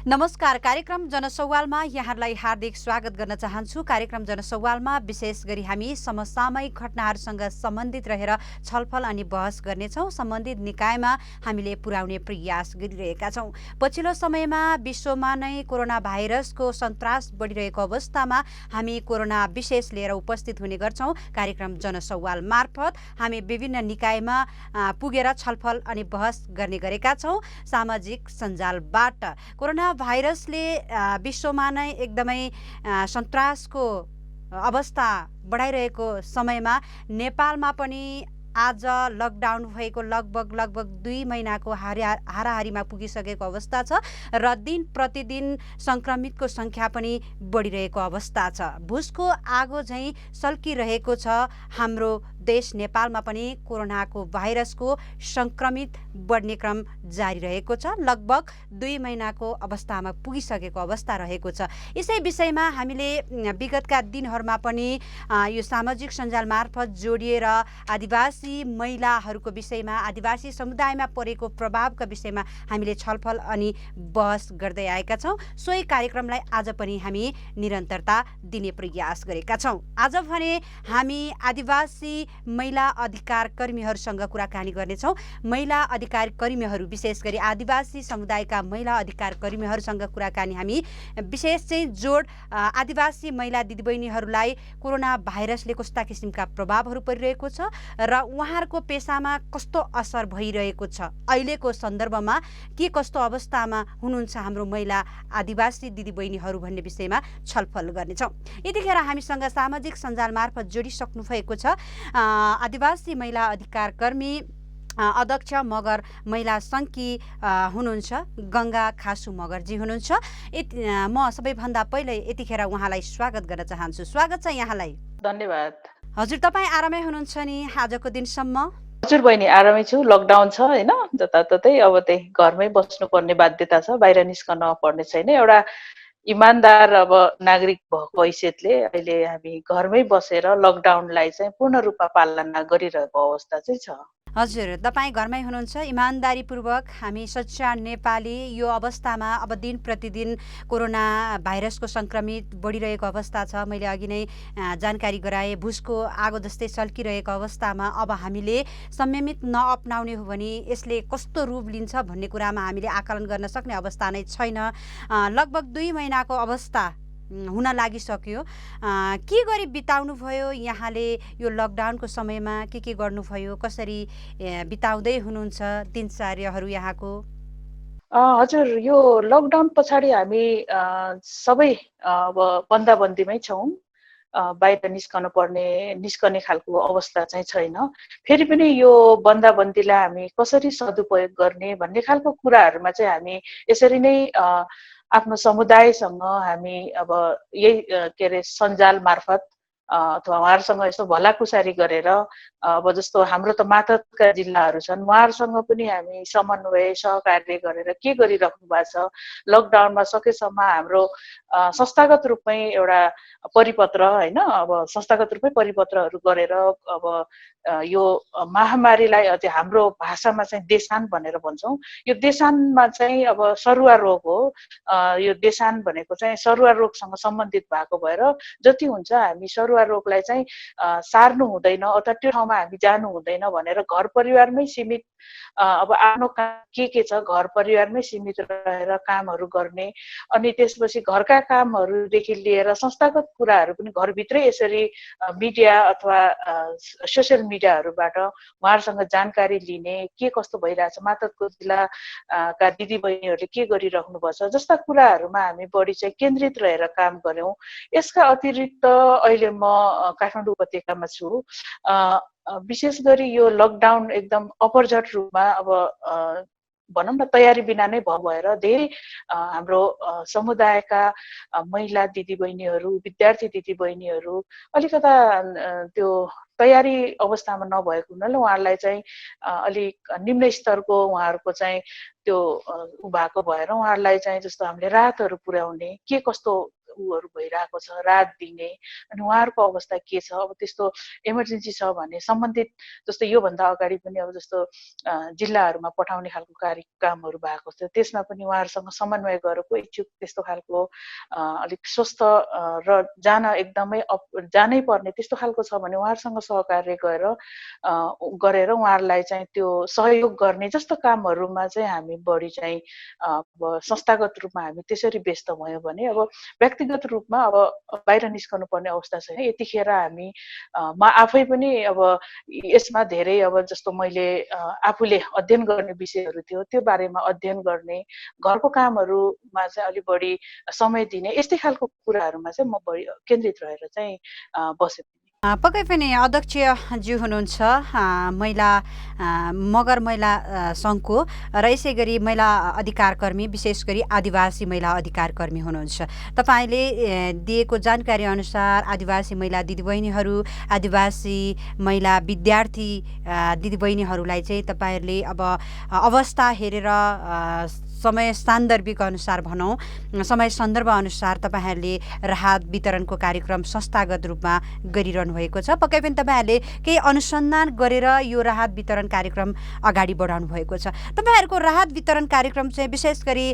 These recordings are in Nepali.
नमस्कार। कार्यक्रम जनसवालमा यहाँलाई हार्दिक स्वागत गर्न चाहन्छु। कार्यक्रम जनसवालमा विशेष गरी हामी समसामयिक घटनाहरूसँग सम्बन्धित रहेर छलफल अनि बहस गर्नेछौँ। सम्बन्धित निकायमा हामीले पुर्याउने प्रयास गरिरहेका छौँ। पछिल्लो समयमा विश्वमा नै कोरोना भाइरसको सन्तास बढिरहेको अवस्थामा हामी कोरोना विशेष लिएर उपस्थित हुने गर्छौँ। कार्यक्रम जनसवाल मार्फत हामी विभिन्न निकायमा पुगेर छलफल अनि बहस गर्ने गरेका छौँ। सामाजिक सञ्जालबाट कोरोना भाइरसले विश्वमा नै एकदमै सन्तासको अवस्था बढाइरहेको समयमा नेपालमा पनि आज लकडाउन भएको लगभग 2 महिनाको हाराहारीमा पुगिसकेको अवस्था छ र दिन प्रतिदिन सङ्क्रमितको सङ्ख्या पनि बढिरहेको अवस्था छ। भुसको आगो झैँ सल्किरहेको छ हाम्रो देश नेपालमा पनि कोरोनाको भाइरसको सङ्क्रमित बढ्ने क्रम जारी रहेको छ। लगभग 2 महिनाको अवस्थामा पुगिसकेको अवस्था रहेको छ। यसै विषयमा हामीले विगतका दिनहरूमा पनि यो सामाजिक सञ्जाल मार्फत जोडिएर आदिवासी महिलाहरूको विषयमा, आदिवासी समुदायमा परेको प्रभावका विषयमा हामीले छलफल अनि बहस गर्दै आएका छौँ। सोही कार्यक्रमलाई आज पनि हामी निरन्तरता दिने प्रयास गरेका छौँ। आज भने हामी आदिवासी महिला अधिकार कर्मीहरूसँग कुराकानी गर्नेछौँ। महिला अधिकार कर्मीहरू, विशेष गरी आदिवासी समुदायका महिला अधिकार कर्मीहरूसँग कुराकानी हामी विशेष चाहिँ जोड आदिवासी महिला दिदीबहिनीहरूलाई कोरोना भाइरसले कस्ता किसिमका प्रभावहरू परिरहेको छ र उहाँहरूको पेसामा कस्तो असर भइरहेको छ, अहिलेको सन्दर्भमा के कस्तो अवस्थामा हुनुहुन्छ हाम्रो महिला आदिवासी दिदीबहिनीहरू भन्ने विषयमा छलफल गर्नेछौँ। यतिखेर हामीसँग सामाजिक सञ्जाल मार्फत जोडिसक्नु भएको छ आदिवासी महिला अधिकार कर्मी अध्यक्ष मगर महिला सङ्घकी हुनुहुन्छ गङ्गा खासु मगरजी हुनुहुन्छ। म सबैभन्दा पहिले यतिखेर उहाँलाई स्वागत गर्न चाहन्छु। स्वागत छ यहाँलाई। धन्यवाद। हजुर, तपाईँ आरामै हुनुहुन्छ नि आजको दिनसम्म? हजुर बहिनी, आरामै छु। लकडाउन छ होइन, जताततै अब त्यही घरमै बस्नुपर्ने बाध्यता छ, बाहिर निस्कन पर्ने छैन। एउटा इमान्दार अब नागरिक भएको हैसियतले अहिले हामी घरमै बसेर लकडाउनलाई चाहिँ पूर्ण रूपमा पालना गरिरहेको अवस्था चाहिँ छ। हजुर, तपाईँ घरमै हुनुहुन्छ। इमान्दारीपूर्वक हामी सच्चा नेपाली यो अवस्थामा अब दिन प्रतिदिन कोरोना भाइरसको सङ्क्रमित बढिरहेको अवस्था छ। मैले अघि नै जानकारी गराएँ, भुसको आगो जस्तै सल्किरहेको अवस्थामा अब हामीले संयमित नअपनाउने हो भने यसले कस्तो रूप लिन्छ भन्ने कुरामा हामीले आकलन गर्न सक्ने अवस्था नै छैन। लगभग 2 महिनाको अवस्था हुन लागिसक्यो। के गरी बिताउनु भयो यहाँले यो लकडाउनको समयमा? के गर्नुभयो? कसरी बिताउँदै हुनुहुन्छ दिनचर्याहरू यहाँको? हजुर, यो लकडाउन पछाडि हामी सबै अब बन्दाबन्दीमै छौँ। बाहिर निस्कने खालको अवस्था चाहिँ छैन। फेरि पनि यो बन्दाबन्दीलाई हामी कसरी सदुपयोग गर्ने भन्ने खालको कुराहरूमा चाहिँ हामी यसरी नै आफ्नो समुदायसँग हामी अब यही के अरे सञ्जाल मार्फत अथवा उहाँहरूसँग यसो भलाकुसारी गरेर अब जस्तो हाम्रो त मातहतका जिल्लाहरू छन्, उहाँहरूसँग पनि हामी समन्वय सहकार्य गरेर के गरिराख्नु भएको छ, लकडाउनमा सकेसम्म हाम्रो संस्थागत रूपमै एउटा परिपत्र होइन, अब संस्थागत रूपमै परिपत्रहरू गरेर अब यो महामारीलाई अझै हाम्रो भाषामा चाहिँ देशान भनेर भन्छौँ। यो देशानमा चाहिँ अब सरुवा रोग हो। यो देशान भनेको चाहिँ सरुवा रोगसँग सम्बन्धित भएको भएर जति हुन्छ हामी सरुवा रोगलाई चाहिँ सार्नु हुँदैन अथवा त्यो ठाउँमा हामी जानु हुँदैन भनेर घर परिवारमै सीमित अब आफ्नो काम के छ घर परिवारमै सीमित रहेर कामहरू गर्ने, अनि त्यसपछि घरका कामहरूदेखि लिएर संस्थागत कुराहरू पनि घरभित्रै यसरी मिडिया अथवा सोसियल मिडियाहरूबाट उहाँहरूसँग जानकारी लिने, के कस्तो भइरहेछ, मातहतको जिल्लाका दिदीबहिनीहरूले के गरिराख्नु भएको छ जस्ता कुराहरूमा हामी बढी चाहिँ केन्द्रित रहेर काम गऱ्यौँ। यसका अतिरिक्त अहिले म काठमाडौँ उपत्यकामा छु। विशेष गरी यो लकडाउन एकदम अपरझट रूपमा अब भनौँ न तयारी बिना नै भएर धेरै हाम्रो समुदायका महिला दिदीबहिनीहरू, विद्यार्थी दिदीबहिनीहरू अलिकता त्यो तयारी अवस्थामा नभएको हुनाले उहाँहरूलाई चाहिँ अलिक निम्न स्तरको उहाँहरूको चाहिँ त्यो भएको भएर उहाँहरूलाई चाहिँ जस्तो हामीले राहतहरू पुर्याउने, के कस्तो उहरू भइरहेको छ, राहत दिने, अनि उहाँहरूको अवस्था के छ, अब त्यस्तो इमर्जेन्सी छ भने सम्बन्धित जस्तो योभन्दा अगाडि पनि अब जस्तो जिल्लाहरूमा पठाउने खालको कार्यक्रमहरू भएको थियो, त्यसमा पनि उहाँहरूसँग समन्वय गरेर को इच्छुक त्यस्तो खालको अलिक स्वस्थ र जानै पर्ने त्यस्तो खालको छ भने उहाँहरूसँग सहकार्य गरेर उहाँहरूलाई चाहिँ त्यो सहयोग गर्ने जस्तो कामहरूमा चाहिँ हामी बढी चाहिँ अब संस्थागत रूपमा हामी त्यसरी व्यस्त भयौँ भने अब व्यक्तिगत रूपमा अब बाहिर निस्कनु पर्ने अवस्था छैन। यतिखेर हामी म आफै पनि अब यसमा धेरै अब जस्तो मैले आफूले अध्ययन गर्ने विषयहरू थियो त्यो बारेमा अध्ययन गर्ने, घरको कामहरूमा चाहिँ अलिक बढी समय दिने, यस्तै खालको कुराहरूमा चाहिँ म बढी केन्द्रित रहेर चाहिँ बसेँ। पक्कै पनि अध्यक्षज्यू हुनुहुन्छ महिला मगर महिला सङ्घको र यसै गरी महिला अधिकारकर्मी, विशेष गरी आदिवासी महिला अधिकारकर्मी हुनुहुन्छ। तपाईँले दिएको जानकारी अनुसार आदिवासी महिला दिदीबहिनीहरू, आदिवासी महिला विद्यार्थी दिदीबहिनीहरूलाई चाहिँ तपाईँहरूले अब अवस्था हेरेर समय सान्दर्भिक अनुसार भनौँ, समय सन्दर्भ अनुसार तपाईँहरूले राहत वितरणको कार्यक्रम संस्थागत रूपमा गरिरहनु भएको छ। पक्कै पनि तपाईँहरूले केही अनुसन्धान गरेर यो राहत वितरण कार्यक्रम अगाडि बढाउनु भएको छ। तपाईँहरूको राहत वितरण कार्यक्रम चाहिँ विशेष गरी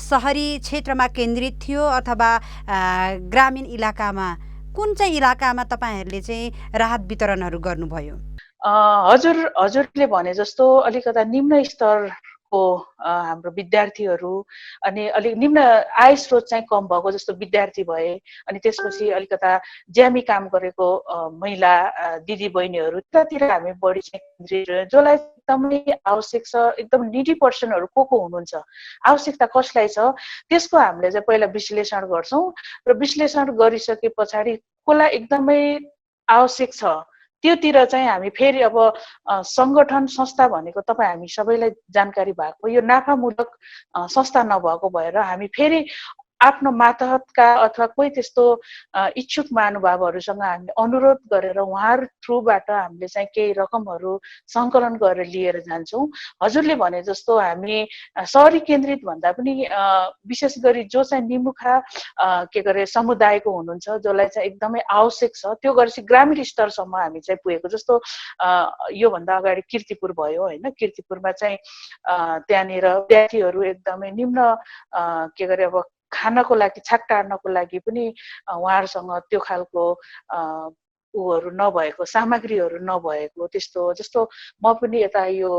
सहरी क्षेत्रमा केन्द्रित थियो अथवा ग्रामीण इलाकामा, कुन चाहिँ इलाकामा तपाईँहरूले चाहिँ राहत वितरणहरू गर्नुभयो? हजुरले भने जस्तो अलिकता निम्न स्तरको हाम्रो विद्यार्थीहरू अनि अलिक निम्न आय स्रोत चाहिँ कम भएको जस्तो विद्यार्थी भए, अनि त्यसपछि अलिकता ज्यामी काम गरेको महिला दिदीबहिनीहरू त्यतातिर हामी बढी चाहिँ केन्द्रित, जसलाई एकदमै आवश्यक छ, एकदम निडी पर्सनहरू को हुनुहुन्छ, आवश्यकता कसलाई छ, त्यसको हामीले चाहिँ पहिला विश्लेषण गर्छौँ र विश्लेषण गरिसके पछाडि कसलाई एकदमै आवश्यक छ त्योतिर चाहिँ हामी फेरि अब संगठन संस्था भनेको तपाईँ हामी सबैलाई जानकारी भएको यो नाफामूलक संस्था नभएको भएर हामी फेरि आफ्नो मातहतका अथवा कोही त्यस्तो इच्छुक महानुभावहरूसँग हामी अनुरोध गरेर उहाँहरू थ्रुबाट हामीले चाहिँ केही रकमहरू सङ्कलन गरेर लिएर जान्छौँ। हजुरले भने जस्तो हामी सहरी केन्द्रित भन्दा पनि विशेष गरी जो चाहिँ निमुखा के गरे समुदायको हुनुहुन्छ, जसलाई चाहिँ एकदमै आवश्यक छ, त्यो गरेपछि ग्रामीण स्तरसम्म हामी चाहिँ पुगेको। जस्तो योभन्दा अगाडि किर्तिपुर भयो होइन, किर्तिपुरमा चाहिँ त्यहाँनिर विद्यार्थीहरू एकदमै निम्न के गरे अब खानको लागि, छाक टार्नको लागि पनि उहाँहरूसँग त्यो खालको उहरू नभएको, सामग्रीहरू नभएको, त्यस्तो जस्तो म पनि यता यो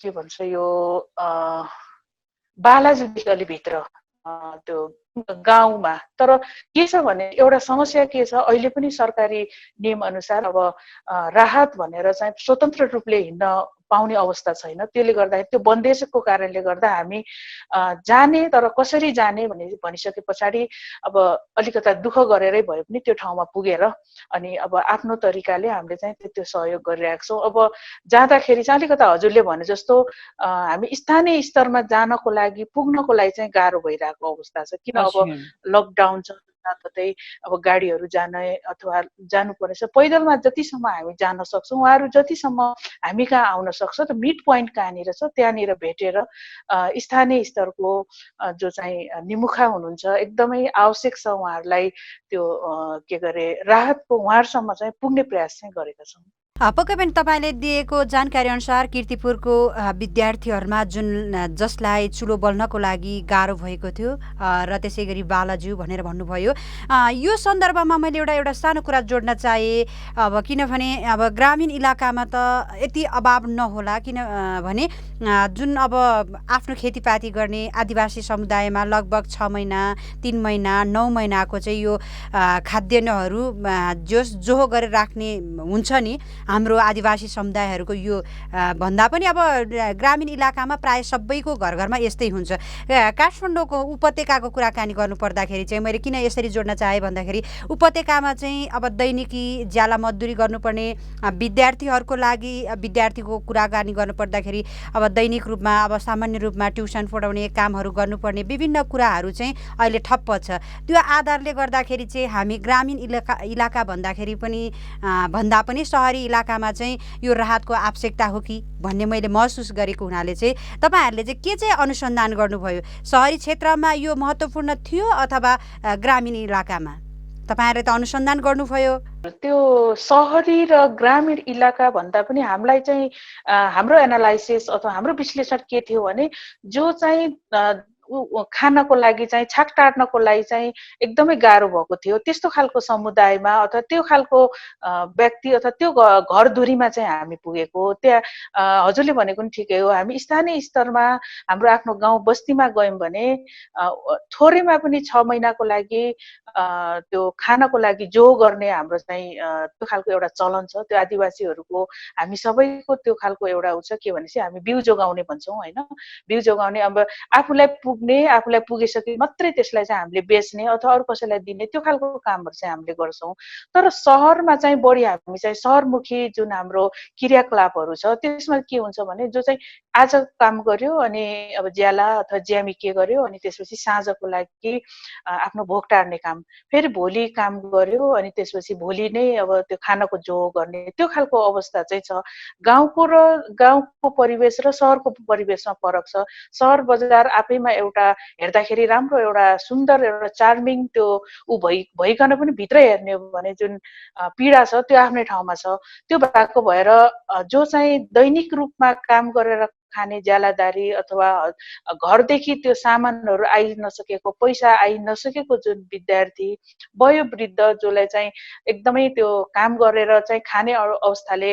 के भन्छ यो बालाजुदेखि अलि भित्र त्यो गाउँमा, तर के छ भने एउटा समस्या के छ, अहिले पनि सरकारी नियम अनुसार अब राहत भनेर चाहिँ स्वतन्त्र रूपले हिँड्न पाउने अवस्था छैन। त्यसले गर्दाखेरि त्यो बन्देजको कारणले गर्दा हामी जाने, तर कसरी जाने भनिसके पछाडि अब अलिकता दुःख गरेरै भए पनि त्यो ठाउँमा पुगेर अनि अब आफ्नो तरिकाले हामीले चाहिँ त्यो सहयोग गरिरहेका छौँ। अब जाँदाखेरि चाहिँ अलिकता हजुरले भने जस्तो हामी स्थानीय स्तरमा जानको लागि, पुग्नको लागि चाहिँ गाह्रो भइरहेको अवस्था छ। किन अब लकडाउन छ, जताततै अब गाडीहरू जाने अथवा जानु पर्नेछ, पैदलमा जतिसम्म हामी जान सक्छौँ, उहाँहरू जतिसम्म हामी कहाँ आउन सक्छ, त मिड पोइन्ट कहाँनिर छ त्यहाँनिर भेटेर स्थानीय स्तरको जो चाहिँ निमुखा हुनुहुन्छ, एकदमै आवश्यक छ उहाँहरूलाई त्यो के गरे राहतको उहाँहरूसम्म चाहिँ पुग्ने प्रयास चाहिँ गरेका छौँ। पक्कै पनि तपाईँले दिएको जानकारी अनुसार किर्तिपुरको विद्यार्थीहरूमा जसलाई चुलो बल्नको लागि गाह्रो भएको थियो र त्यसै गरी बालाज्यू भनेर भन्नुभयो, यो सन्दर्भमा मैले एउटा सानो कुरा जोड्न चाहेँ। अब किनभने अब ग्रामीण इलाकामा त यति अभाव नहोला, किनभने जुन अब आफ्नो खेतीपाती गर्ने आदिवासी समुदायमा लगभग 6 महिना, 3 महिना, 9 महिनाको चाहिँ यो खाद्यान्नहरू जोहो गरेर राख्ने हुन्छ नि हाम्रो आदिवासी समुदायहरूको। यो भन्दा पनि अब ग्रामीण इलाकामा प्राय सबैको घर घरमा यस्तै हुन्छ। काठमाडौँको उपत्यकाको कुराकानी गर्नुपर्दाखेरि चाहिँ मैले किन यसरी जोड्न चाहेँ भन्दाखेरि उपत्यकामा चाहिँ अब दैनिकी ज्याला मजदुरी गर्नुपर्ने विद्यार्थीहरूको लागि, विद्यार्थीको कुराकानी गर्नुपर्दाखेरि अब दैनिक रूपमा अब सामान्य रूपमा ट्युसन पढाउने कामहरू गर्नुपर्ने विभिन्न कुराहरू चाहिँ अहिले ठप्प छ। त्यो आधारले गर्दाखेरि चाहिँ हामी ग्रामीण इलाका भन्दाखेरि पनि भन्दा पनि सहरी इलाकामा चाहिँ यो राहतको आवश्यकता हो कि भन्ने मैले महसुस गरेको हुनाले चाहिँ तपाईँहरूले चाहिँ के चाहिँ अनुसन्धान गर्नुभयो? सहरी क्षेत्रमा यो महत्त्वपूर्ण थियो अथवा ग्रामीण इलाकामा? तपाईँहरूले त अनुसन्धान गर्नुभयो। त्यो सहरी र ग्रामीण इलाका भन्दा पनि हामीलाई चाहिँ हाम्रो एनालाइसिस अथवा हाम्रो विश्लेषण के थियो भने जो चाहिँ खानको लागि चाहिँ छाक टार्नको लागि चाहिँ एकदमै गाह्रो भएको थियो त्यस्तो खालको समुदायमा अथवा त्यो खालको व्यक्ति अथवा त्यो घरधुरीमा चाहिँ हामी पुगेको। त्यहाँ हजुरले भनेको पनि ठिकै हो, हामी स्थानीय स्तरमा हाम्रो आफ्नो गाउँ बस्तीमा गयौँ भने थोरैमा पनि 6 महिनाको लागि त्यो खानको लागि जो गर्ने हाम्रो चाहिँ त्यो खालको एउटा चलन छ। त्यो आदिवासीहरूको हामी सबैको त्यो खालको एउटा उ छ के भनेपछि हामी बिउ जोगाउने भन्छौँ होइन। बिउ जोगाउने अब आफूलाई पुग्ने आफूलाई पुगिसके मात्रै त्यसलाई चाहिँ हामीले बेच्ने अथवा अरू कसैलाई दिने त्यो खालको कामहरू चाहिँ हामीले गर्छौँ। तर सहरमा चाहिँ बढी हामी चाहिँ सहरमुखी जुन हाम्रो क्रियाकलापहरू छ त्यसमा के हुन्छ भने जो चाहिँ आज काम गर्यो अनि अब ज्याला अथवा ज्यामी के गर्यो अनि त्यसपछि साँझको लागि आफ्नो भोग टार्ने काम, फेरि भोलि काम गर्यो अनि त्यसपछि भोलि नै अब त्यो खानको जो गर्ने त्यो खालको अवस्था चाहिँ छ। गाउँको परिवेश र सहरको परिवेशमा फरक छ। सहर बजार आफैमा एउटा हेर्दाखेरि राम्रो एउटा सुन्दर एउटा चार्मिङ त्यो भइकन पनि भित्र हेर्ने हो भने जुन पीडा छ त्यो आफ्नै ठाउँमा छ। त्यो भएको भएर जो चाहिँ दैनिक रूपमा काम गरेर खाने ज्यालादारी अथवा घरदेखि त्यो सामानहरू आइ नसकेको पैसा आइ नसकेको जुन विद्यार्थी वयोवृद्ध जसलाई चाहिँ एकदमै त्यो काम गरेर चाहिँ खाने अवस्थाले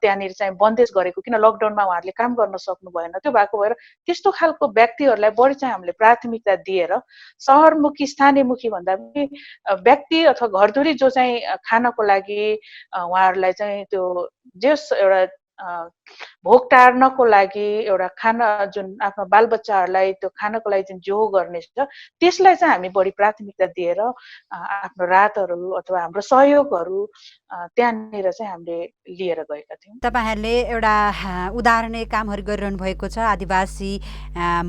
त्यहाँनिर चाहिँ बन्देज गरेको, किन लकडाउनमा उहाँहरूले काम गर्न सक्नु भएन, त्यो भएको भएर त्यस्तो खालको व्यक्तिहरूलाई बढी चाहिँ हामीले प्राथमिकता दिएर सहरमुखी स्थानीयमुखी भन्दा पनि व्यक्ति अथवा घरधुरी जो चाहिँ खानको लागि उहाँहरूलाई चाहिँ त्यो जस एउटा भोग टार्नको लागि एउटा खाना जुन आफ्नो बालबच्चाहरूलाई त्यो खानको लागि जुन जो गर्ने छ त्यसलाई चाहिँ हामी बढी प्राथमिकता दिएर आफ्नो राहतहरू अथवा हाम्रो सहयोगहरू त्यहाँनिर चाहिँ हामीले लिएर गएका थियौँ। तपाईँहरूले एउटा उदाहरणीय कामहरू गरिरहनु भएको छ आदिवासी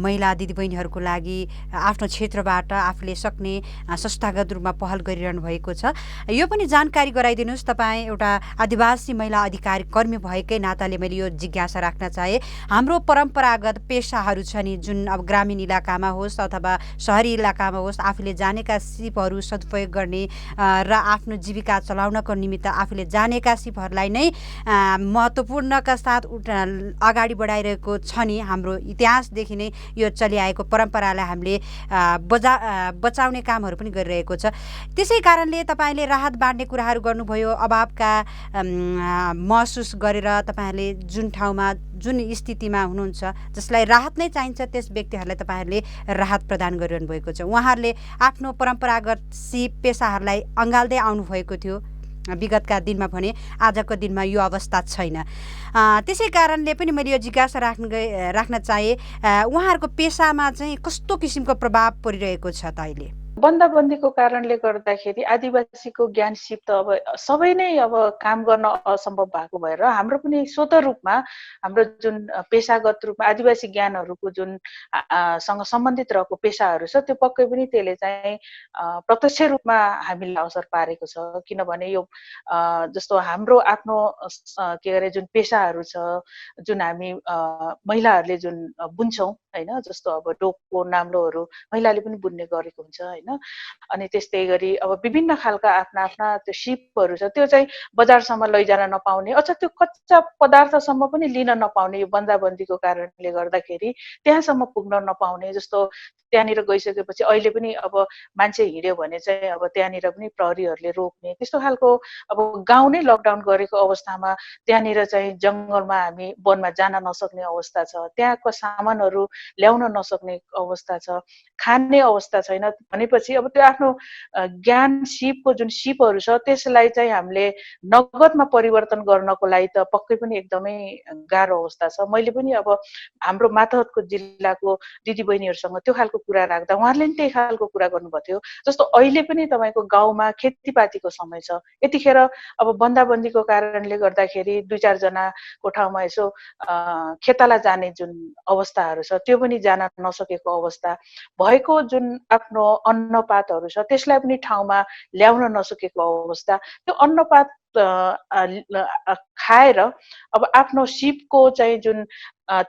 महिला दिदीबहिनीहरूको लागि आफ्नो क्षेत्रबाट आफूले सक्ने संस्थागत रूपमा पहल गरिरहनु भएको छ। यो पनि जानकारी गराइदिनुहोस्। तपाईँ एउटा आदिवासी महिला अधिकारी कर्मी भएकै नाताले मैले यो जिज्ञासा राख्न चाहे। हाम्रो परम्परागत पेसाहरू छ नि, जुन अब ग्रामीण इलाकामा होस् अथवा सहरी इलाकामा होस्, आफूले जानेका सिपहरू सदुपयोग गर्ने र आफ्नो जीविका चलाउनको निमित्त आफूले जानेका सिपहरूलाई नै महत्त्वपूर्णका साथ अगाडि बढाइरहेको छ नि। हाम्रो इतिहासदेखि नै यो चलिआएको परम्परालाई हामीले बचाउने कामहरू पनि गरिरहेको छ। त्यसै कारणले तपाईँले राहत बाँड्ने कुराहरू गर्नुभयो। अभावका महसुस गरेर तपाईँहरूले जुन ठाउँमा जुन स्थितिमा हुनुहुन्छ जसलाई राहत नै चाहिन्छ त्यस व्यक्तिहरूलाई तपाईँहरूले राहत प्रदान गरिरहनु भएको छ। उहाँहरूले आफ्नो परम्परागत सिप पेसाहरूलाई अँगाल्दै आउनुभएको थियो विगतका दिनमा भने आजको दिनमा यो अवस्था छैन। त्यसै कारणले पनि मैले यो जिज्ञासा राख्न चाहे, उहाँहरूको पेसामा चाहिँ कस्तो किसिमको प्रभाव परिरहेको छ त अहिले? बन्दाबन्दीको कारणले गर्दाखेरि आदिवासीको ज्ञान सिप त अब सबै नै अब काम गर्न असम्भव भएको भएर हाम्रो पनि स्वतः रूपमा हाम्रो जुन पेसागत रूपमा आदिवासी ज्ञानहरूको जुन सँग सम्बन्धित रहेको पेसाहरू छ त्यो पक्कै पनि त्यसले चाहिँ प्रत्यक्ष रूपमा हामीलाई असर पारेको छ। किनभने यो जस्तो हाम्रो आफ्नो के अरे जुन पेसाहरू छ जुन हामी महिलाहरूले जुन बुन्छौँ होइन, जस्तो अब डोको नाम्लोहरू महिलाले पनि बुन्ने गरेको हुन्छ होइन। अनि त्यस्तै गरी अब विभिन्न खालका आफ्ना आफ्ना त्यो सिपहरू छ त्यो चाहिँ बजारसम्म लैजान नपाउने अथवा त्यो कच्चा पदार्थसम्म पनि लिन नपाउने यो बन्दाबन्दीको कारणले गर्दाखेरि त्यहाँसम्म पुग्न नपाउने। जस्तो त्यहाँनिर गइसकेपछि अहिले पनि अब मान्छे हिँड्यो भने चाहिँ अब त्यहाँनिर पनि प्रहरीहरूले रोक्ने त्यस्तो खालको अब गाउँ नै लकडाउन गरेको अवस्थामा त्यहाँनिर चाहिँ जङ्गलमा हामी वनमा जान नसक्ने अवस्था छ, त्यहाँको सामानहरू ल्याउन नसक्ने अवस्था छ, खाने अवस्था छैन भनेपछि अब त्यो आफ्नो ज्ञान सिपको जुन सिपहरू छ त्यसलाई चाहिँ हामीले नगदमा परिवर्तन गर्नको लागि त पक्कै पनि एकदमै गाह्रो अवस्था छ। मैले पनि अब हाम्रो मातहतको जिल्लाको दिदीबहिनीहरूसँग त्यो खालको कुरा राख्दा उहाँहरूले पनि त्यही खालको कुरा गर्नुभएको थियो। जस्तो अहिले पनि तपाईँको गाउँमा खेतीपातीको समय छ, यतिखेर अब बन्दाबन्दीको कारणले गर्दाखेरि 2-4 जनाको ठाउँमा यसो खेताला जाने जुन अवस्थाहरू छ त्यो पनि जान नसकेको अवस्था भएको, जुन आफ्नो अन्नपातहरू छ त्यसलाई पनि ठाउँमा ल्याउन नसकेको अवस्था, त्यो अन्नपात खाएर अब आफ्नो सिपको चाहिँ जुन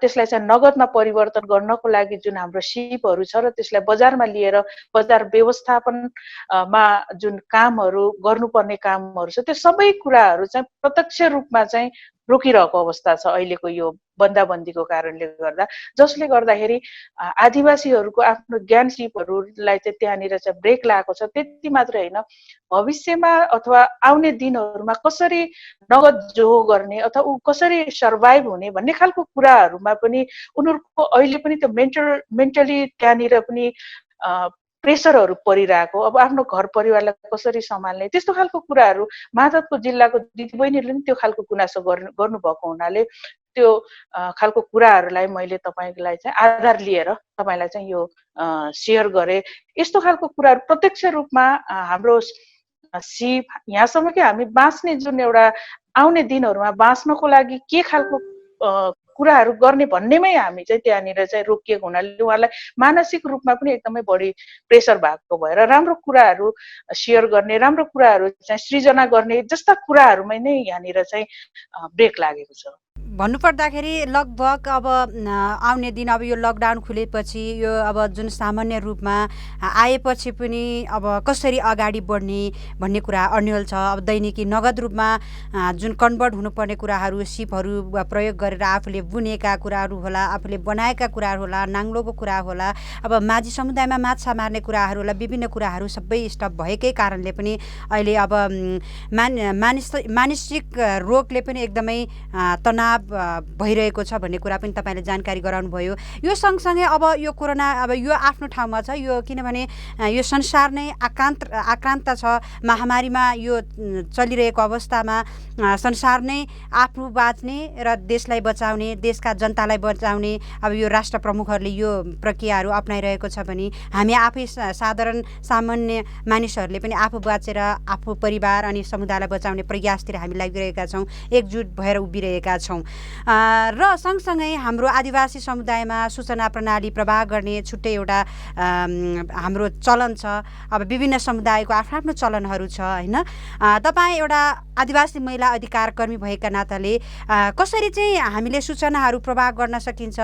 त्यसलाई चाहिँ नगदमा परिवर्तन गर्नको लागि जुन हाम्रो सिपहरू छ र त्यसलाई बजारमा लिएर बजार व्यवस्थापनमा जुन कामहरू गर्नुपर्ने कामहरू छ त्यो सबै कुराहरू चाहिँ प्रत्यक्ष रूपमा चाहिँ रोकिरहेको अवस्था छ अहिलेको यो बन्दाबन्दीको कारणले गर्दा, जसले गर्दाखेरि आदिवासीहरूको आफ्नो ज्ञान सिपहरूलाई चाहिँ त्यहाँनिर चाहिँ ब्रेक लागेको छ। त्यति मात्रै होइन, भविष्यमा अथवा आउने दिनहरूमा कसरी नगद जोहो गर्ने अथवा ऊ कसरी सर्भाइभ हुने भन्ने खालको कुराहरूमा पनि उनीहरूको अहिले पनि त्यो मेन्टली त्यहाँनिर पनि प्रेसरहरू परिरहेको, अब आफ्नो घर परिवारलाई कसरी सम्हाल्ने त्यस्तो खालको कुराहरू माधवको जिल्लाको दिदीबहिनीहरूले पनि त्यो खालको गुनासो गर्नुभएको हुनाले त्यो खालको कुराहरूलाई मैले तपाईँलाई चाहिँ आधार लिएर तपाईँलाई चाहिँ यो सेयर गरेँ। यस्तो खालको कुराहरू प्रत्यक्ष रूपमा हाम्रो सिप यहाँसम्म कि हामी बाँच्ने जुन एउटा आउने दिनहरूमा बाँच्नको लागि के खालको कुराहरू गर्ने भन्नेमै हामी चाहिँ त्यहाँनिर चाहिँ रोकिएको हुनाले उहाँलाई मानसिक रूपमा पनि एकदमै बढी प्रेसर भएको भएर राम्रो कुराहरू सेयर गर्ने, राम्रो कुराहरू चाहिँ सृजना गर्ने जस्ता कुराहरूमै नै यहाँनिर चाहिँ ब्रेक लागेको छ। भन्नुपर्दाखेरि लगभग अब आउने दिन अब यो लकडाउन खुलेपछि यो अब जुन सामान्य रूपमा आएपछि पनि अब कसरी अगाडि बढ्ने भन्ने कुरा अन्यल छ। अब दैनिकी नगद रूपमा जुन कन्भर्ट हुनुपर्ने कुराहरू सिपहरू प्रयोग गरेर आफूले बुनेका कुराहरू होला, आफूले बनाएका कुराहरू होला, नाङ्लोको कुरा होला, अब माझी समुदायमा माछा मार्ने कुराहरू होला, विभिन्न कुराहरू सबै स्टप भएकै कारणले पनि अहिले अब मानसिक रोगले पनि एकदमै तनाव भइरहेको छ भन्ने कुरा पनि तपाईँले जानकारी गराउनु भयो। यो सँगसँगै अब यो कोरोना अब यो आफ्नो ठाउँमा छ, यो किनभने यो संसार नै आक्रान्त छ महामारीमा। यो चलिरहेको अवस्थामा संसार नै आफ्नो बाँच्ने र देशलाई बचाउने, देशका जनतालाई बचाउने अब यो राष्ट्र प्रमुखहरूले यो प्रक्रियाहरू अप्नाइरहेको छ भने हामी आफै साधारण सामान्य मानिसहरूले पनि आफू बाँचेर आफू परिवार अनि समुदायलाई बचाउने प्रयासतिर हामी लागिरहेका छौँ, एकजुट भएर उभिरहेका छौँ। र सँगसँगै हाम्रो आदिवासी समुदायमा सूचना प्रणाली प्रवाह गर्ने छुट्टै एउटा हाम्रो चलन छ। अब विभिन्न समुदायको आफ्नो चलनहरू छ होइन। तपाईँ एउटा आदिवासी महिला अधिकार कर्मी भएका नाताले कसरी चाहिँ हामीले सूचनाहरू प्रवाह गर्न सकिन्छ,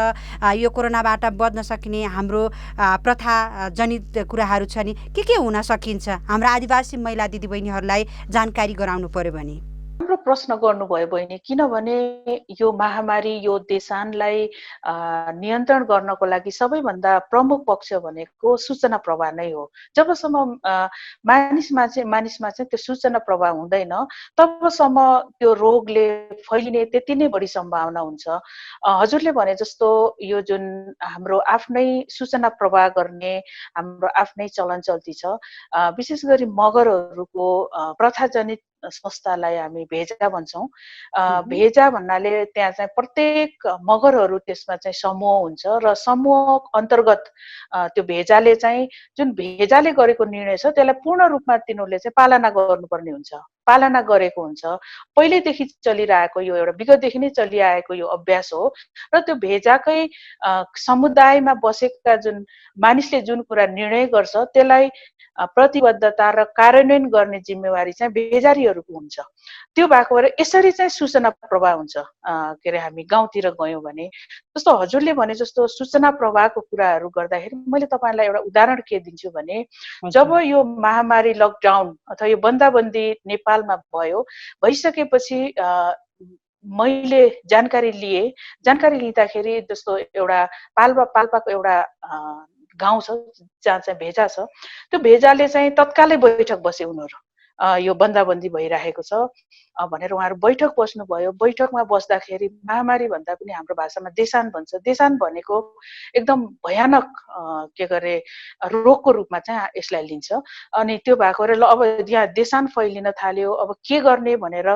यो कोरोनाबाट बच्न सकिने हाम्रो प्रथा जनित कुराहरू छ नि के हुन सकिन्छ, हाम्रो आदिवासी महिला दिदीबहिनीहरूलाई जानकारी गराउनु पर्यो भने? राम्रो प्रश्न गर्नुभयो बहिनी, किनभने यो महामारी यो देशानलाई नियन्त्रण गर्नको लागि सबैभन्दा प्रमुख पक्ष भनेको सूचना प्रवाह नै हो। जबसम्म मानिसमा चाहिँ त्यो सूचना प्रवाह हुँदैन तबसम्म त्यो रोगले फैलिने त्यति नै बढी सम्भावना हुन्छ। हजुरले भने जस्तो यो जुन हाम्रो आफ्नै सूचना प्रवाह गर्ने हाम्रो आफ्नै चलन चल्ती छ, विशेष गरी मगरहरूको प्रथाजनित संस्थालाई हामी भेजा भन्छौँ। भेजा भन्नाले त्यहाँ चाहिँ प्रत्येक मगरहरू त्यसमा चाहिँ समूह हुन्छ र समूह अन्तर्गत त्यो भेजाले चाहिँ जुन भेजाले गरेको निर्णय छ त्यसलाई पूर्ण रूपमा तिनीहरूले चाहिँ पालना गर्नुपर्ने हुन्छ, पालना गरेको हुन्छ। पहिल्यैदेखि चलिरहेको यो एउटा विगतदेखि नै चलिआएको यो अभ्यास हो र त्यो भेजाकै समुदायमा बसेका जुन मानिसले जुन कुरा निर्णय गर्छ त्यसलाई प्रतिबद्धता र कार्यान्वयन गर्ने जिम्मेवारी चाहिँ भेजारीहरूको हुन्छ। त्यो भएको भएर यसरी चाहिँ सूचना प्रवाह हुन्छ। के अरे हामी गाउँतिर गयौँ भने जस्तो हजुरले भने जस्तो सूचना प्रवाहको कुराहरू गर्दाखेरि मैले तपाईँलाई एउटा उदाहरण के दिन्छु भने जब यो महामारी लकडाउन अथवा यो बन्दाबन्दी नेपालमा भइसकेपछि मैले जानकारी लिएँ। जानकारी लिँदाखेरि जस्तो एउटा पाल्पाको एउटा गाउँ छ जहाँ चाहिँ भेजा छ, त्यो भेजाले चाहिँ तत्कालै बैठक बसे उनीहरू यो बन्दाबन्दी भइरहेको छ भनेर उहाँहरू बैठक बस्नुभयो। बैठकमा बस्दाखेरि महामारी भन्दा पनि हाम्रो भाषामा देशान भन्छ। देशान भनेको एकदम भयानक के गरे रोगको रूपमा चाहिँ यसलाई लिन्छ। अनि त्यो भएको ल अब यहाँ देशान फैलिन थाल्यो, अब के गर्ने भनेर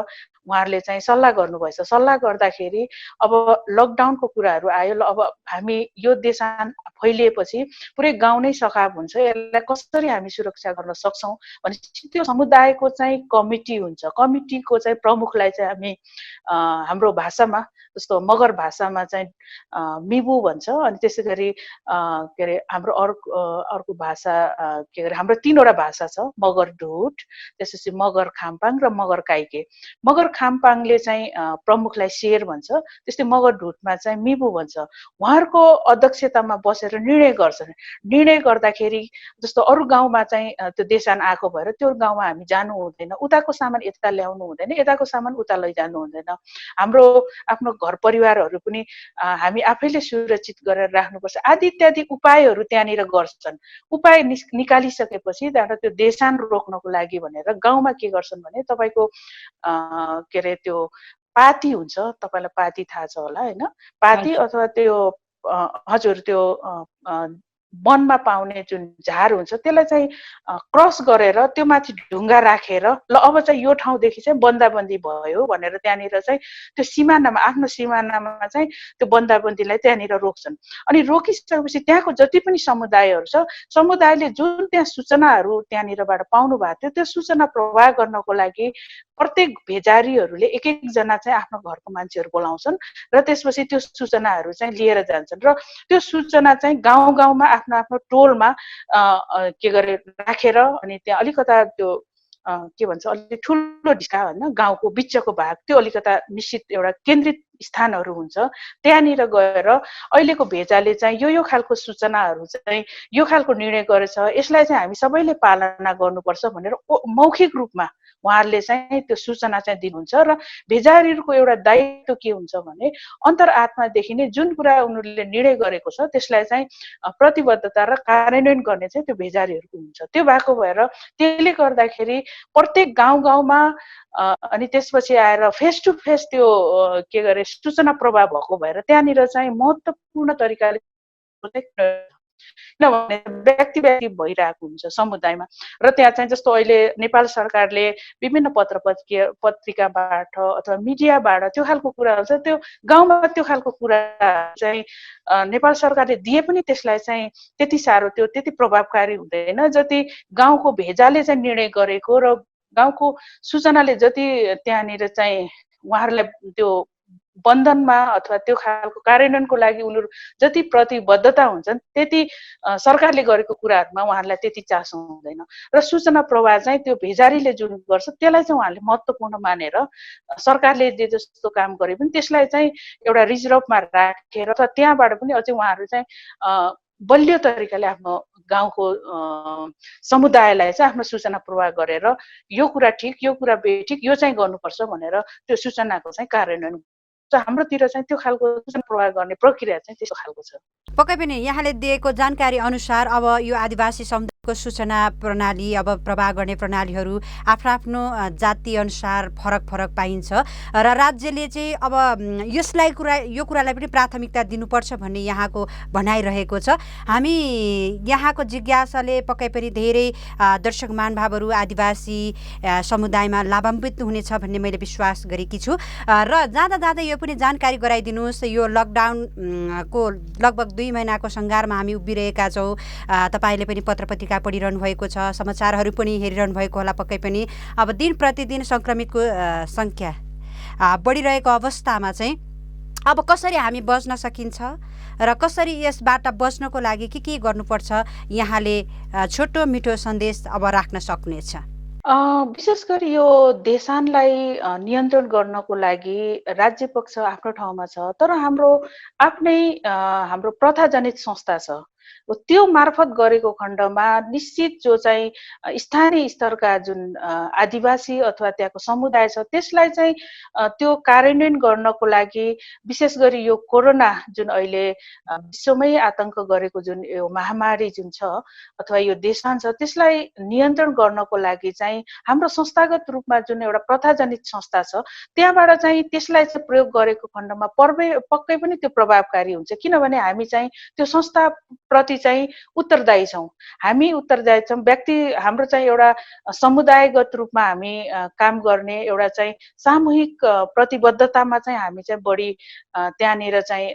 उहाँहरूले चाहिँ सल्लाह गर्नुभएछ। सल्लाह गर्दाखेरि अब लकडाउनको कुराहरू आयो। ल अब हामी यो देशान फैलिएपछि पुरै गाउँ नै सखाप हुन्छ, यसलाई कसरी हामी सुरक्षा गर्न सक्छौँ भनेपछि त्यो समुदायको चाहिँ कमिटी हुन्छ। कमिटीको चाहिँ प्रमुखलाई चाहिँ हामी हाम्रो भाषामा, जस्तो मगर भाषामा चाहिँ मिबु भन्छ। अनि त्यसै गरी के अरे हाम्रो अर्को भाषा के अरे हाम्रो 3वटा भाषा छ, मगर ढुट, त्यसपछि मगर खाम्पाङ र मगर काइके। मगर खाम्पाङले चाहिँ प्रमुखलाई शेर भन्छ, त्यस्तै मगर ढुटमा चाहिँ मिबु भन्छ। उहाँहरूको अध्यक्षतामा बसेर निर्णय गर्छन्। निर्णय गर्दाखेरि जस्तो अरू गाउँमा चाहिँ त्यो देशान आएको भएर त्यो गाउँमा हामी जानु हुँदैन, उताको सामान यता ल्याउनु हुँदैन, यताको सामान उता लैजानु हुँदैन। हाम्रो आफ्नो घर परिवारहरू पनि हामी आफैले सुरक्षित गरेर राख्नुपर्छ आदि इत्यादि उपायहरू त्यहाँनिर गर्छन्। उपाय निकालिसकेपछि त्यहाँबाट त्यो देशान रोक्नको लागि भनेर गाउँमा के गर्छन् भने तपाईँको के अरे त्यो पाती हुन्छ, तपाईँलाई पाती थाहा छ होला होइन? पाती अथवा त्यो हजुर त्यो वनमा पाउने जुन झार हुन्छ त्यसलाई चाहिँ क्रस गरेर त्यो माथि ढुङ्गा राखेर ल अब चाहिँ यो ठाउँदेखि चाहिँ बन्दाबन्दी भयो भनेर त्यहाँनिर चाहिँ त्यो सिमानामा, आफ्नो सिमानामा चाहिँ त्यो बन्दाबन्दीलाई त्यहाँनिर रोक्छन्। अनि रोकिसकेपछि त्यहाँको जति पनि समुदायहरू छ, समुदायले जुन त्यहाँ सूचनाहरू त्यहाँनिरबाट पाउनु भएको थियो त्यो सूचना प्रवाह गर्नको लागि प्रत्येक भेजारीहरूले एक एकजना चाहिँ आफ्नो घरको मान्छेहरू बोलाउँछन् र त्यसपछि त्यो सूचनाहरू चाहिँ लिएर जान्छन् र त्यो सूचना चाहिँ गाउँ गाउँमा आफ्नो आफ्नो टोलमा के गरे राखेर अनि त्यहाँ अलिकता त्यो के भन्छ अलिक ठुलो ढिस्का होइन, गाउँको बिचको भाग, त्यो अलिकता निश्चित एउटा केन्द्रित स्थानहरू हुन्छ। त्यहाँनिर गएर अहिलेको भेजाले चाहिँ यो खालको सूचनाहरू चाहिँ यो खालको निर्णय गरेछ, यसलाई चाहिँ हामी सबैले पालना गर्नुपर्छ भनेर मौखिक रूपमा उहाँहरूले चाहिँ त्यो सूचना चाहिँ दिनुहुन्छ। र भेजारीहरूको एउटा दायित्व के हुन्छ भने अन्तर्आत्मादेखि नै जुन कुरा उनीहरूले निर्णय गरेको छ त्यसलाई चाहिँ प्रतिबद्धता र कार्यान्वयन गर्ने चाहिँ त्यो भेजारीहरूको हुन्छ। त्यो भएको भएर त्यसले गर्दाखेरि प्रत्येक गाउँ गाउँमा अनि त्यसपछि आएर फेस टु फेस त्यो के गरे सूचना प्रवाह भएको भएर त्यहाँनिर चाहिँ महत्त्वपूर्ण तरिकाले किनभने व्यक्ति भइरहेको हुन्छ समुदायमा। र त्यहाँ चाहिँ जस्तो अहिले नेपाल सरकारले विभिन्न पत्रिकाबाट अथवा मिडियाबाट त्यो खालको कुरा हुन्छ, त्यो गाउँमा त्यो खालको कुरा चाहिँ नेपाल सरकारले दिए पनि त्यसलाई चाहिँ त्यति साह्रो त्यति प्रभावकारी हुँदैन जति गाउँको भेजाले चाहिँ निर्णय गरेको र गाउँको सूचनाले जति त्यहाँनिर चाहिँ उहाँहरूलाई त्यो बन्धनमा अथवा त्यो खालको कार्यान्वयनको लागि उनीहरू जति प्रतिबद्धता हुन्छन् त्यति सरकारले गरेको कुराहरूमा उहाँहरूलाई त्यति चासो हुँदैन। र सूचना प्रवाह चाहिँ त्यो भेजारीले जुन गर्छ त्यसलाई चाहिँ उहाँले महत्त्वपूर्ण मानेर सरकारले जे जस्तो काम गरे पनि त्यसलाई चाहिँ एउटा रिजर्भमा राखेर अथवा त्यहाँबाट पनि अझै उहाँहरू चाहिँ बलियो तरिकाले आफ्नो गाउँको समुदायलाई चाहिँ आफ्नो सूचना प्रवाह गरेर यो कुरा ठिक, यो कुरा बेठिक, यो चाहिँ गर्नुपर्छ भनेर त्यो सूचनाको चाहिँ कार्यान्वयन हाम्रोतिर चाहिँ त्यो खालको सूचना प्रवाह गर्ने प्रक्रिया चाहिँ त्यस्तो खालको छ। पक्कै पनि यहाँले दिएको जानकारी अनुसार अब यो आदिवासी समुदायको सूचना प्रणाली अब प्रवाह गर्ने प्रणालीहरू आफ्नो आफ्नो जाति अनुसार फरक फरक पाइन्छ र राज्यले चाहिँ अब यो कुरालाई पनि प्राथमिकता दिनुपर्छ भन्ने यहाँको भनाइरहेको छ। हामी यहाँको जिज्ञासाले पक्कै पनि धेरै दर्शक महानुभावहरू आदिवासी समुदायमा लाभान्वित हुनेछ भन्ने मैले विश्वास गरेकी छु। र जाँदा यो पनि जानकारी गराइदिनुहोस्, यो लकडाउनको लगभग 2 महिनाको सङ्घारमा हामी उभिरहेका छौँ। तपाईँले पनि पत्र पत्रिका पढिरहनु भएको छ, समाचारहरू पनि हेरिरहनु भएको होला पक्कै पनि। अब दिन प्रतिदिन सङ्क्रमितको सङ्ख्या बढिरहेको अवस्थामा चाहिँ अब कसरी हामी बच्न सकिन्छ र कसरी यसबाट बच्नको लागि के गर्नुपर्छ, यहाँले छोटो मिठो सन्देश अब राख्न सक्नुहुनेछ। विशेष गरी यो देशानलाई नियन्त्रण गर्नको लागि राज्य पक्ष आफ्नो ठाउँमा छ, तर हाम्रो आफ्नै हाम्रो प्रथाजनित संस्था छ, त्यो मार्फत गरेको खण्डमा निश्चित जो चाहिँ स्थानीय स्तरका जुन आदिवासी अथवा त्यहाँको समुदाय छ त्यसलाई चाहिँ त्यो कार्यान्वयन गर्नको लागि विशेष गरी यो कोरोना जुन अहिले विश्वमै आतंक गरेको जुन यो महामारी जुन छ अथवा यो देशान छ त्यसलाई नियन्त्रण गर्नको लागि चाहिँ हाम्रो संस्थागत रूपमा जुन एउटा प्रथाजनित संस्था छ त्यहाँबाट चाहिँ त्यसलाई चाहिँ प्रयोग गरेको खण्डमा पक्कै पनि त्यो प्रभावकारी हुन्छ। किनभने हामी चाहिँ त्यो संस्था प्रति चाहिँ उत्तरदायी छौँ। हामी उत्तरदायी छौँ, व्यक्ति हाम्रो चाहिँ एउटा समुदायगत रूपमा हामी काम गर्ने एउटा चाहिँ सामूहिक प्रतिबद्धतामा चाहिँ हामी चाहिँ बढी त्यहाँनिर चाहिँ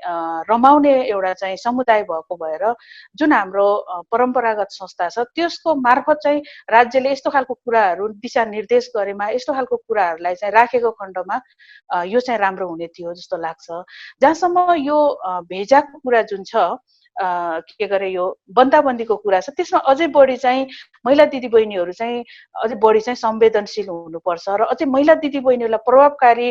रमाउने एउटा चाहिँ समुदाय भएको भएर जुन हाम्रो परम्परागत संस्था छ त्यसको मार्फत चाहिँ राज्यले यस्तो खालको कुराहरू दिशानिर्देश गरेमा यस्तो खालको कुराहरूलाई चाहिँ राखेको खण्डमा यो चाहिँ राम्रो हुने थियो जस्तो लाग्छ। जहाँसम्म यो भेजाको कुरा जुन छ के गरे यो बन्दाबन्दीको कुरा छ त्यसमा अझै बढी चाहिँ महिला दिदीबहिनीहरू चाहिँ अझै बढी चाहिँ संवेदनशील हुनुपर्छ र अझै महिला दिदीबहिनीहरूलाई प्रभावकारी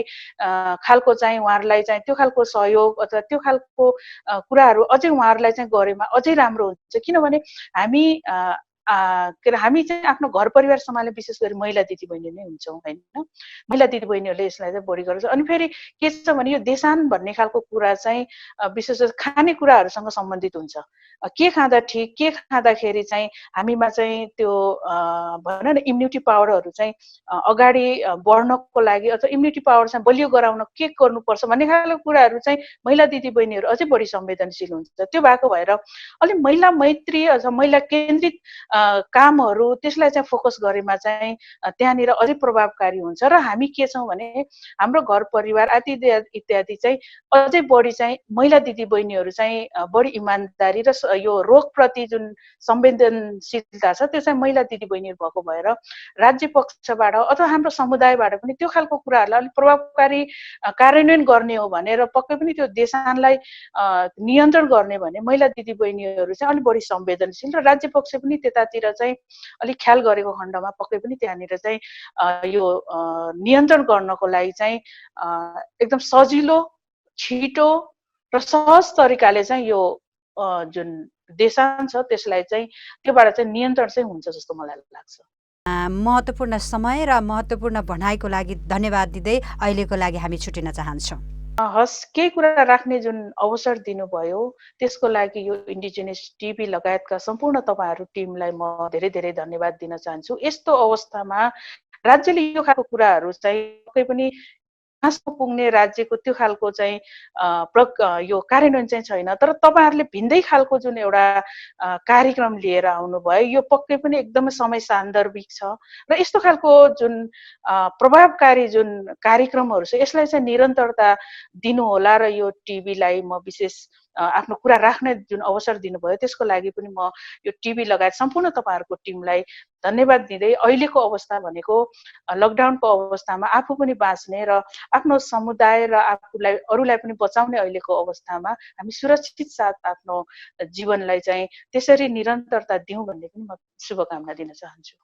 खालको चाहिँ उहाँहरूलाई चाहिँ त्यो खालको सहयोग अथवा त्यो खालको कुराहरू अझै उहाँहरूलाई चाहिँ गरेमा अझै राम्रो हुन्छ। किनभने हामी के अरे हामी चाहिँ आफ्नो घर परिवार सम्हाल्ने विशेष गरी महिला दिदीबहिनी नै हुन्छौँ होइन। महिला दिदीबहिनीहरूले यसलाई चाहिँ बढी गर्छ। अनि फेरि के छ भने यो देशान भन्ने खालको कुरा चाहिँ विशेष गरी खानेकुराहरूसँग सम्बन्धित हुन्छ। के खाँदा ठिक, के खाँदाखेरि चाहिँ हामीमा चाहिँ त्यो भनौँ न इम्युनिटी पावरहरू चाहिँ अगाडि बढ्नको लागि अथवा इम्युनिटी पावर चाहिँ बलियो गराउन के गर्नुपर्छ भन्ने खालको कुराहरू चाहिँ महिला दिदीबहिनीहरू अझै बढी संवेदनशील हुन्छ। त्यो भएको भएर अलिक महिला मैत्री अथवा महिला केन्द्रित कामहरू त्यसलाई चाहिँ फोकस गरेमा चाहिँ त्यहाँनिर अझै प्रभावकारी हुन्छ। र हामी के छौँ भने हाम्रो घर परिवार आदि इत्यादि चाहिँ अझै बढी चाहिँ महिला दिदीबहिनीहरू चाहिँ बढी इमान्दारी र यो रोगप्रति जुन संवेदनशीलता छ त्यो चाहिँ महिला दिदीबहिनीहरू भएको भएर राज्य पक्षबाट अथवा हाम्रो समुदायबाट पनि त्यो खालको कुराहरूलाई अलिक प्रभावकारी कार्यान्वयन गर्ने हो भने र पक्कै पनि त्यो देशानलाई नियन्त्रण गर्ने भने महिला दिदीबहिनीहरू चाहिँ अलिक बढी संवेदनशील र राज्य पक्ष पनि त्यतातिर चाहिँ अलिक ख्याल गरेको खण्डमा पक्कै पनि त्यहाँनिर चाहिँ यो नियन्त्रण गर्नको लागि चाहिँ एकदम सजिलो, छिटो र सहज तरिकाले चाहिँ यो जुन देशान छ त्यसलाई चाहिँ त्योबाट चाहिँ नियन्त्रण चाहिँ हुन्छ जस्तो मलाई लाग्छ। महत्त्वपूर्ण समय र महत्त्वपूर्ण भनाइको लागि धन्यवाद दिँदै अहिलेको लागि हामी छुटिन चाहन्छौँ। हस्, केही कुरा राख्ने जुन अवसर दिनुभयो त्यसको लागि यो इन्डिजिनियस टिभी लगायतका सम्पूर्ण तपाईँहरू टिमलाई म धेरै धेरै धन्यवाद दिन चाहन्छु। यस्तो अवस्थामा राज्यले यो खालको कुराहरू चाहिँ पक्कै पनि कहाँसम्म पुग्ने राज्यको त्यो खालको चाहिँ यो कार्यान्वयन चाहिँ छैन। तर तपाईँहरूले भिन्दै खालको जुन एउटा कार्यक्रम लिएर आउनुभयो यो पक्कै पनि एकदमै समय सान्दर्भिक छ र यस्तो खालको जुन प्रभावकारी जुन कार्यक्रमहरू छ यसलाई चाहिँ निरन्तरता दिनुहोला र यो टिभीलाई म विशेष आफ्नो कुरा राख्ने जुन अवसर दिनुभयो त्यसको लागि पनि म यो टिभी लगायत सम्पूर्ण तपाईँहरूको टिमलाई धन्यवाद दिँदै अहिलेको अवस्था भनेको लकडाउनको अवस्थामा आफू पनि बाँच्ने र आफ्नो समुदाय र आफूलाई अरूलाई पनि बचाउने अहिलेको अवस्थामा हामी सुरक्षित साथ आफ्नो जीवनलाई चाहिँ त्यसरी निरन्तरता दिउँ भन्ने पनि म शुभकामना दिन चाहन्छु।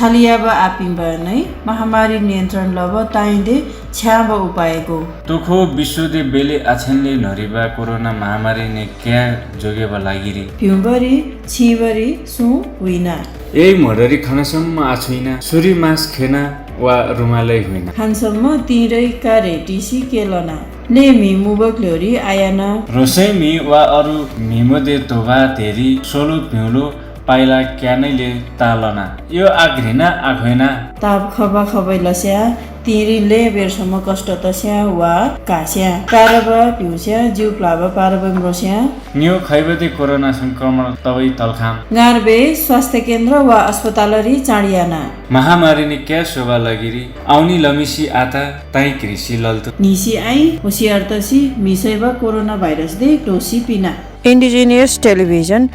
छलियाब आपिम्ब नै महामारी नियन्त्रण लब ताइदे छ्याब उपायको तुखो विश्वदे बेले आछेनले नरिबा कोरोना महामारी ने क्या जोगेब लागिरी पिउबरी छिबरी सु हुइना यही मडरी खानासम्म आछुइना सुरी मास खेना वा रुमालै होइन खानसम्म तिरै कारे टिसी केलना नेमी मुबक ल्योरी आयाना रोसैमी वा अरू मिमोदे तोभा तेरी सोलो पिउलो पाइला क्यानैले तालना यो आघ्रिना आघोइना ताप खबा खबै लस्या तिरीले बेरसम्म कष्ट तस्या वा कास्या कारबा पिउस्या जिउ प्लाबा पारबा म्रोस्या न्यू खैबदे कोरोना संक्रमण तबै तलखाम गार्बे स्वास्थ्य केन्द्र वा अस्पतालरी चाँडियाना महामारी ने क्या शोभा लगिरी आउनी लमिसी आता ताई कृषि लल्तु निसी आई होसियार तसी मिसैबा कोरोना भाइरस दे टोसी पिना इन्डिजिनियस टेलिभिजन।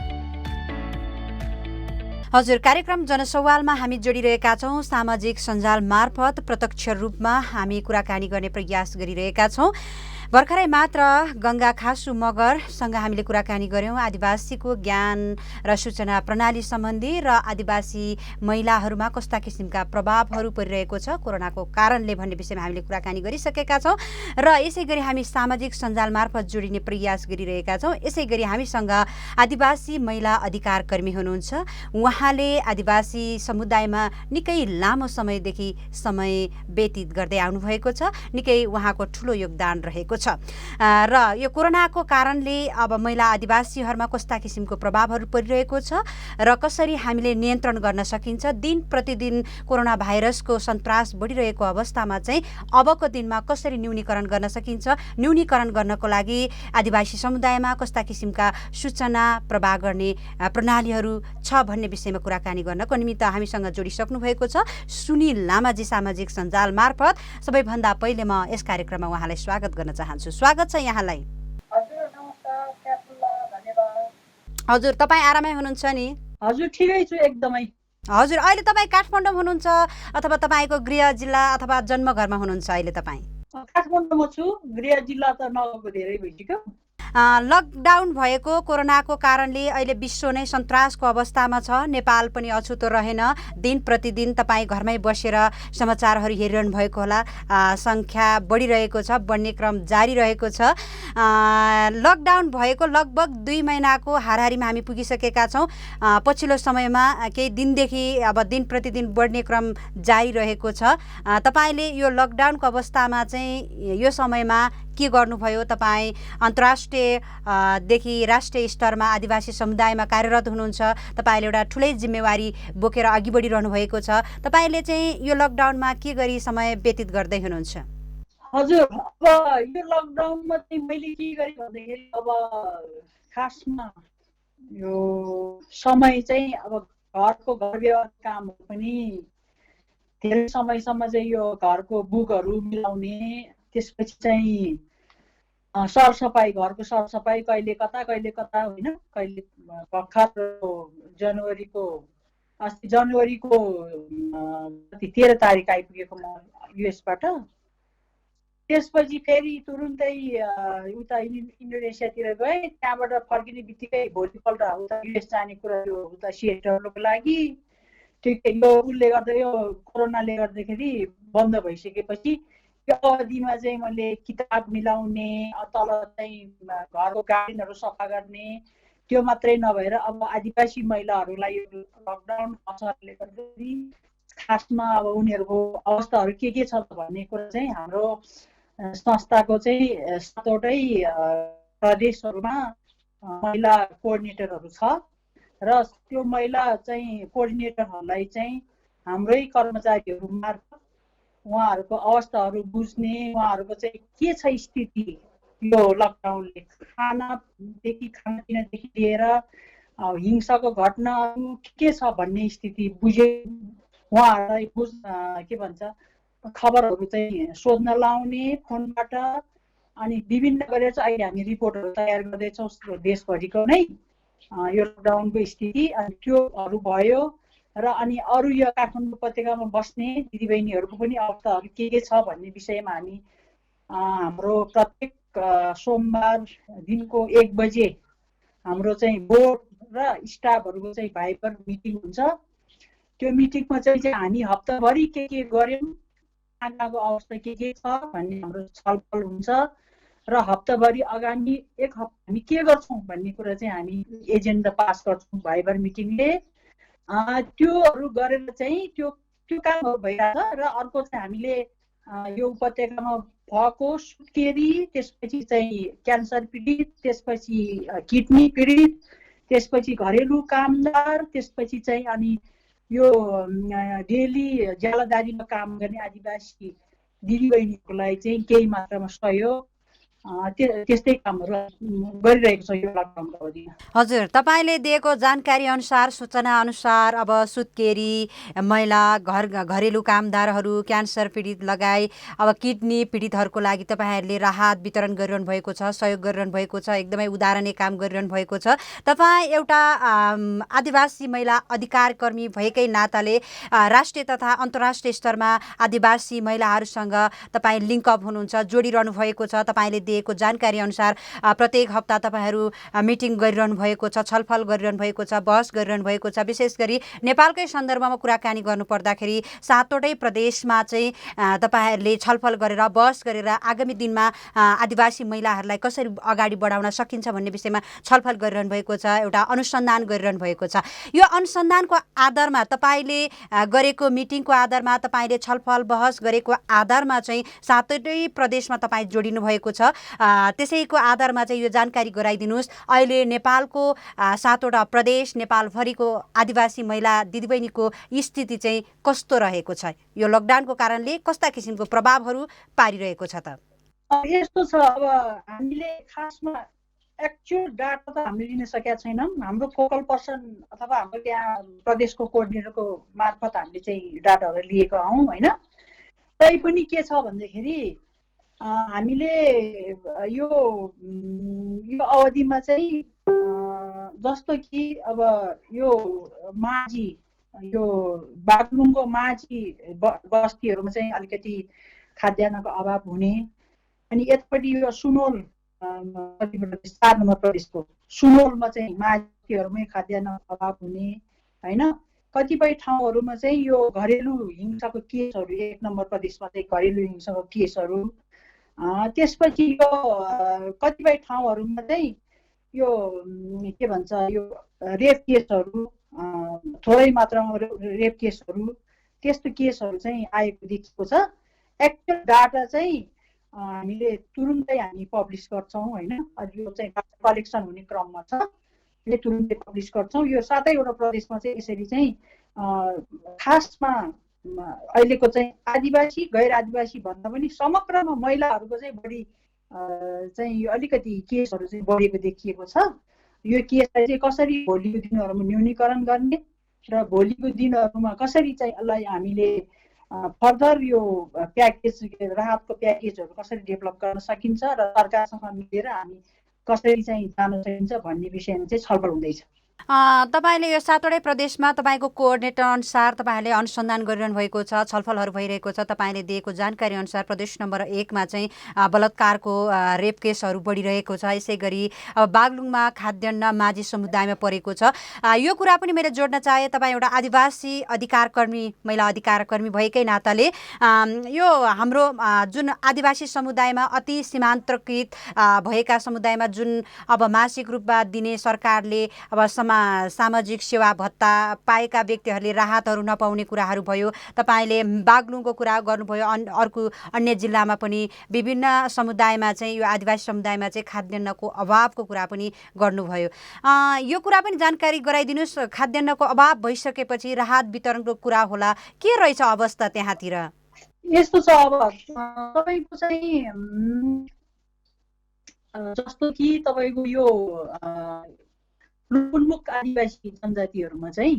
हजुर, कार्यक्रम जनसवालमा हामी जोडिरहेका छौँ। सामाजिक सञ्जाल मार्फत प्रत्यक्ष रूपमा हामी कुराकानी गर्ने प्रयास गरिरहेका छौँ। भर्खरै मात्र गङ्गा खासु मगरसँग हामीले कुराकानी गऱ्यौँ आदिवासीको ज्ञान र सूचना प्रणाली सम्बन्धी र आदिवासी महिलाहरूमा कस्ता किसिमका प्रभावहरू परिरहेको छ कोरोनाको कारणले भन्ने विषयमा हामीले कुराकानी गरिसकेका छौँ र यसै गरी हामी सामाजिक सञ्जाल मार्फत जोडिने प्रयास गरिरहेका छौँ। यसै गरी हामीसँग आदिवासी महिला अधिकार कर्मी हुनुहुन्छ। उहाँले आदिवासी समुदायमा निकै लामो समयदेखि समय व्यतीत गर्दै आउनुभएको छ। निकै उहाँको ठुलो योगदान रहेको भएको छ र यो कोरोनाको कारणले अब महिला आदिवासीहरूमा कस्ता किसिमको प्रभावहरू परिरहेको छ र कसरी हामीले नियन्त्रण गर्न सकिन्छ। दिन प्रतिदिन कोरोना भाइरसको सन्तास बढिरहेको अवस्थामा चाहिँ अबको दिनमा कसरी न्यूनीकरण गर्न सकिन्छ, न्यूनीकरण गर्नको लागि आदिवासी समुदायमा कस्ता किसिमका सूचना प्रवाह गर्ने प्रणालीहरू छ भन्ने विषयमा कुराकानी गर्नको निमित्त हामीसँग जोडिसक्नु भएको छ सुनिल लामाजी सामाजिक सञ्जाल मार्फत। सबैभन्दा पहिले म यस कार्यक्रममा उहाँलाई स्वागत गर्न चाहन्छु। स्वागत छ यहाँलाई। हजुर, तपाईँ आरामै हुनुहुन्छ नि? हजुर, ठिकै छु एकदमै। हजुर, अहिले तपाईँ काठमाडौँ हुनुहुन्छ अथवा तपाईँको गृह जिल्ला अथवा जन्मघरमा हुनुहुन्छ? अहिले तपाईँ काठमाडौँमा छु, गृह जिल्ला त नगएको धेरै भइसक्यो। लकडाउन भएको कोरोनाको कारणले अहिले विश्व नै सन्तासको अवस्थामा छ। नेपाल पनि अछुतो रहेन। दिन प्रतिदिन तपाईँ घरमै बसेर समाचारहरू हेरिरहनु भएको होला। सङ्ख्या बढिरहेको छ, बढ्ने क्रम जारी रहेको छ। लकडाउन भएको लगभग 2 महिनाको हाराहारीमा हामी पुगिसकेका छौँ। पछिल्लो समयमा केही दिनदेखि अब दिन प्रतिदिन बढ्ने क्रम जारी रहेको छ। तपाईँले यो लकडाउनको अवस्थामा चाहिँ यो समयमा के गर्नुभयो? तपाईँ अन्तर्राष्ट्रियदेखि राष्ट्रिय स्तरमा आदिवासी समुदायमा कार्यरत हुनुहुन्छ। तपाईँले एउटा ठुलै जिम्मेवारी बोकेर अघि बढिरहनु भएको छ। तपाईँले चाहिँ यो लकडाउनमा के गरी समय व्यतीत गर्दै हुनुहुन्छ? हजुर, अब यो लकडाउनमा चाहिँ मैले के गरेँ भन्दाखेरि अब खासमा यो समय चाहिँ अब घर व्यवहार कामहरू पनि धेरै समयसम्म चाहिँ यो घरको बुकहरू मिलाउने, त्यसपछि चाहिँ सरसफाइ, घरको सरसफाइ कहिले कता होइन। कहिले भर्खर जनवरीको 13 तारिक आइपुगेको म युएसबाट। त्यसपछि फेरि तुरुन्तै उता इन्डोनेसियातिर गएँ। त्यहाँबाट फर्किने बित्तिकै भोलिपल्ट उता युएस जाने कुरा यो उता सिएटलको लागि। ठिकै यो उसले गर्दा यो कोरोनाले गर्दाखेरि बन्द भइसकेपछि यो अवधिमा चाहिँ मैले किताब मिलाउने, तल चाहिँ घरको गार्डनहरू सफा गर्ने, त्यो मात्रै नभएर अब आदिवासी महिलाहरूलाई यो लकडाउन असरले गर्दाखेरि खासमा अब उनीहरूको अवस्थाहरू के छ भन्ने कुरा चाहिँ हाम्रो संस्थाको चाहिँ 7वटै प्रदेशहरूमा महिला कोअर्डिनेटरहरू छ र त्यो महिला चाहिँ कोअर्डिनेटरहरूलाई चाहिँ हाम्रै कर्मचारीहरू मार्फत उहाँहरूको अवस्थाहरू बुझ्ने, उहाँहरूको चाहिँ के छ स्थिति यो लकडाउनले, खानापिनादेखि लिएर हिंसाको घटनाहरू के छ भन्ने स्थिति बुझे उहाँहरूलाई के भन्छ खबरहरू चाहिँ सोध्न लाउने फोनबाट। अनि विभिन्न गरेर चाहिँ अहिले हामी रिपोर्टहरू तयार गर्दैछौँ देशभरिको नै यो लकडाउनको स्थिति। अनि त्योहरू भयो र अनि अरू यो काठमाडौँ उपत्यकामा बस्ने दिदीबहिनीहरूको पनि अवस्थाहरू के छ भन्ने विषयमा हामी हाम्रो प्रत्येक सोमबार दिनको 1 बजे हाम्रो चाहिँ बोर्ड र स्टाफहरूको चाहिँ भाइबर मिटिङ हुन्छ। त्यो मिटिङमा चाहिँ हामी हप्ताभरि के गर्यौँ, आगाको अवस्था के छ भन्ने हाम्रो छलफल हुन्छ र हप्ताभरि आगामी 1 हप्ता हामी के गर्छौँ भन्ने कुरा चाहिँ हामी एजेन्डा पास गर्छौँ भाइबर मिटिङले। त्योहरू गरेर चाहिँ त्यो कामहरू भइरहेछ। र अर्को चाहिँ हामीले यो उपत्यकामा भएको सुत्केरी, त्यसपछि चाहिँ क्यान्सर पीडित, त्यसपछि किडनी पीडित, त्यसपछि घरेलु कामदार, त्यसपछि चाहिँ अनि यो डेली ज्यालादारीमा काम गर्ने आदिवासी दिदीबहिनीहरूको लागि चाहिँ केही मात्रामा सहयोग त्यस्तै कामहरू गरिरहेको छ यो लकडाउनको अवधिमा। हजुर, तपाईँले दिएको जानकारी अनुसार, सूचना अनुसार अब सुत्केरी महिला, घरेलु कामदारहरू, क्यान्सर पीडित लगाई अब किडनी पीडितहरूको लागि तपाईँहरूले राहत वितरण गरिरहनु भएको छ, सहयोग गरिरहनु भएको छ, एकदमै उदाहरणीय काम गरिरहनु भएको छ। तपाईँ एउटा आदिवासी महिला अधिकार कर्मी भएकै नाताले राष्ट्रिय तथा अन्तर्राष्ट्रिय स्तरमा आदिवासी महिलाहरूसँग तपाईँ लिङ्कअप हुनुहुन्छ, जोडिरहनु भएको छ। तपाईँले दिएको जानकारी अनुसार प्रत्येक हप्ता तपाईँहरू मिटिङ गरिरहनु भएको छ, छलफल गरिरहनु भएको छ, बहस गरिरहनु भएको छ। विशेष गरी नेपालकै सन्दर्भमा कुराकानी गर्नु पर्दाखेरि 7वटै प्रदेशमा चाहिँ तपाईँहरूले छलफल गरेर बहस गरेर आगामी दिनमा आदिवासी महिलाहरूलाई कसरी अगाडि बढाउन सकिन्छ भन्ने विषयमा छलफल गरिरहनु भएको छ, एउटा अनुसन्धान गरिरहनु भएको छ। यो अनुसन्धानको आधारमा तपाईँले गरेको मिटिङको आधारमा, तपाईँले छलफल बहस गरेको आधारमा चाहिँ 7वटै प्रदेशमा तपाईँ जोडिनु भएको छ। त्यसैको आधारमा चाहिँ यो जानकारी गराइदिनुहोस्। अहिले नेपालको 7वटा प्रदेश, नेपालभरिको आदिवासी महिला दिदीबहिनीको स्थिति चाहिँ कस्तो रहेको छ? यो लकडाउनको कारणले कस्ता किसिमको प्रभावहरू पारिरहेको छ त? यस्तो छ, अब हामीले खासमा एक्चुअल डाटा त हामीले लिन सकेका छैनौँ। हाम्रो फोकल पर्सन अथवा हाम्रो त्यहाँ प्रदेशको कोअर्डिनेटरको मार्फत हामीले चाहिँ डाटाहरू लिएको हौँ होइन। तै पनि के छ भन्दाखेरि हामीले यो अवधिमा चाहिँ जस्तो कि अब यो माझी, यो बागलुङको माझी बस्तीहरूमा चाहिँ अलिकति खाद्यान्नको अभाव हुने, अनि यतापट्टि यो सुनोल 4 नम्बर प्रदेशको सुनोलमा चाहिँ माझीहरूमै खाद्यान्नको अभाव हुने होइन। कतिपय ठाउँहरूमा चाहिँ यो घरेलु हिंसाको केसहरू 1 नम्बर प्रदेशमा चाहिँ घरेलु हिंसाको केसहरू, त्यसपछि यो कतिपय ठाउँहरूमा चाहिँ यो के भन्छ यो रेप केसहरू, थोरै मात्रामा रेप केसहरू, त्यस्तो केसहरू चाहिँ आएको देखिएको छ। एक्चुअल डाटा चाहिँ हामीले तुरुन्तै हामी पब्लिस गर्छौँ होइन। यो चाहिँ कलेक्सन हुने क्रममा छ, हामीले तुरुन्तै पब्लिस गर्छौँ। यो 7वटा प्रदेशमा चाहिँ यसरी चाहिँ खासमा अहिलेको चाहिँ आदिवासी गैर आदिवासी भन्दा पनि समग्रमा महिलाहरूको चाहिँ बढी चाहिँ अलिकति केसहरू चाहिँ बढेको देखिएको छ। यो केसलाई चाहिँ कसरी भोलिको दिनहरूमा न्यूनीकरण गर्ने र भोलिको दिनहरूमा कसरी चाहिँ यसलाई हामीले फर्दर यो प्याकेज, राहतको प्याकेजहरू कसरी डेभलप गर्न सकिन्छ र सरकारसँग मिलेर हामी कसरी चाहिँ जान सकिन्छ भन्ने विषयमा चाहिँ छलफल हुँदैछ। तपाईँले यो 7वटै प्रदेशमा तपाईँको कोअर्डिनेटर अनुसार तपाईँहरूले अनुसन्धान गरिरहनु भएको छ, छलफलहरू भइरहेको छ। तपाईँले दिएको जानकारी अनुसार प्रदेश नम्बर 1 मा चाहिँ बलात्कारको रेप केसहरू बढिरहेको छ। यसै गरी बागलुङमा खाद्यान्न माझी समुदायमा परेको छ। यो कुरा पनि मैले जोड्न चाहे, तपाईँ एउटा आदिवासी अधिकार कर्मी, महिला अधिकार कर्मी भएकै नाताले यो हाम्रो जुन आदिवासी समुदायमा अति सीमान्तकृत भएका समुदायमा जुन अब मासिक रूपमा दिने सरकारले अब सामाजिक सेवा भत्ता पाएका व्यक्तिहरूले राहतहरू नपाउने कुराहरू भयो। तपाईँले बागलुङको कुरा गर्नुभयो, अर्को अन्य जिल्लामा पनि विभिन्न समुदायमा चाहिँ यो आदिवासी समुदायमा चाहिँ खाद्यान्नको अभावको कुरा पनि गर्नुभयो। यो कुरा पनि जानकारी गराइदिनुहोस्। खाद्यान्नको अभाव भइसकेपछि राहत वितरणको कुरा होला, के रहेछ अवस्था त्यहाँतिर? यस्तो छ, अब तपाईँको चाहिँ जस्तो कि तपाईँको यो उन्मुख आदिवासी जनजातिहरूमा चाहिँ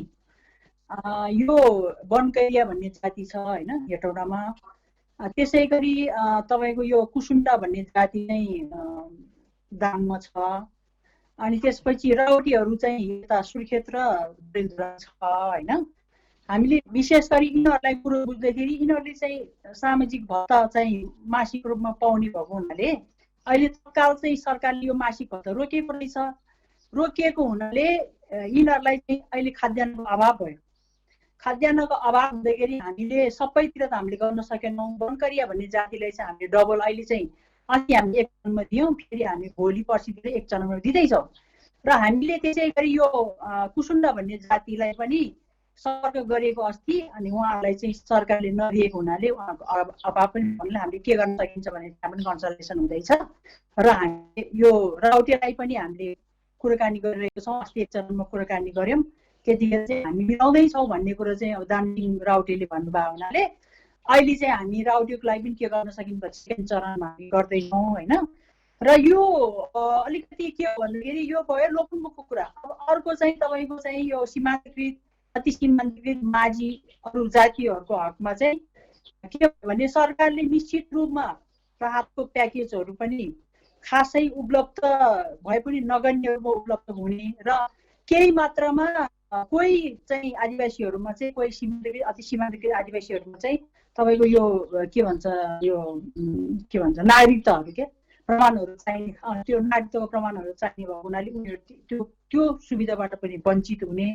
यो बनकैया भन्ने जाति छ होइन हेटौडामा। त्यसै गरी तपाईँको यो कुसुन्डा भन्ने जाति चाहिँ दाङमा छ। अनि त्यसपछि राउटीहरू चाहिँ यता सुर्खेत र बेलधुरा छ होइन। हामीले विशेष गरी यिनीहरूलाई कुरो बुझ्दाखेरि यिनीहरूले चाहिँ सामाजिक भत्ता चाहिँ मासिक रूपमा पाउने भएको हुनाले अहिले तत्काल चाहिँ सरकारले यो मासिक भत्ता रोकेको रहेछ। रोकिएको हुनाले यिनीहरूलाई चाहिँ अहिले खाद्यान्नको अभाव भयो। खाद्यान्नको अभाव हुँदाखेरि हामीले सबैतिर त हामीले गर्न सकेनौँ। बनकरिया भन्ने जातिलाई चाहिँ हामीले डबल अहिले चाहिँ अस्ति हामी 1 चरणमा दियौँ, फेरि हामी भोलि पर्सितिर 1 चरणमा दिँदैछौँ। र हामीले त्यसै गरी यो कुसुन्डा भन्ने जातिलाई पनि सर्क गरेको अस्ति, अनि उहाँहरूलाई चाहिँ सरकारले नदिएको हुनाले उहाँको अभाव पनि भन्नाले हामीले के गर्न सकिन्छ भने त्यहाँ पनि कन्सल्टेसन हुँदैछ। र हामी यो राउटेलाई पनि हामीले कुराकानी गरिरहेको छौँ। अस्ति 1 चरणमा कुराकानी गऱ्यौँ, त्यतिखेर चाहिँ हामी मिलाउँदैछौँ भन्ने कुरो चाहिँ अब दार्जिलिङ राउटेले भन्नुभयो हुनाले अहिले चाहिँ हामी राउटेको लागि पनि के गर्न सकिन्छ 2nd चरणमा हामी गर्दैछौँ होइन। र यो अलिकति के हो भन्दाखेरि यो भयो लोकमुखको कुरा। अब अर्को चाहिँ तपाईँको चाहिँ यो सीमान्तकृत अति सीमान्तकृत माझी अरू जातिहरूको हकमा चाहिँ के भयो भने सरकारले निश्चित रूपमा राहतको प्याकेजहरू पनि खासै उपलब्ध भए पनि नगण्य रूपमा उपलब्ध हुने र केही मात्रामा कोही चाहिँ आदिवासीहरूमा चाहिँ कोही सीमान्तकृत अति सीमान्तकृत आदिवासीहरूमा चाहिँ तपाईँको यो के भन्छ यो के भन्छ नागरिकताहरू के प्रमाणहरू चाहिने, त्यो नागरिकताको प्रमाणहरू चाहिने भएको हुनाले उनीहरू त्यो सुविधाबाट पनि वञ्चित हुने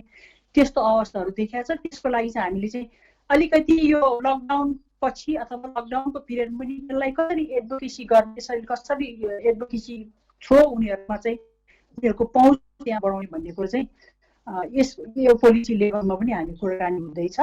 त्यस्तो अवस्थाहरू देखिएको छ। त्यसको लागि चाहिँ हामीले चाहिँ अलिकति यो लकडाउन पछि अथवा लकडाउनको पिरियड पनि त्यसलाई कसरी एडभोकेसी गर्ने, कसरी एडभोकेसी थ्रो उनीहरूमा चाहिँ उनीहरूको पहुँच त्यहाँ बढाउने भन्ने कुरो चाहिँ यो पोलिसी लेभलमा पनि हामी कुराकानी हुँदैछ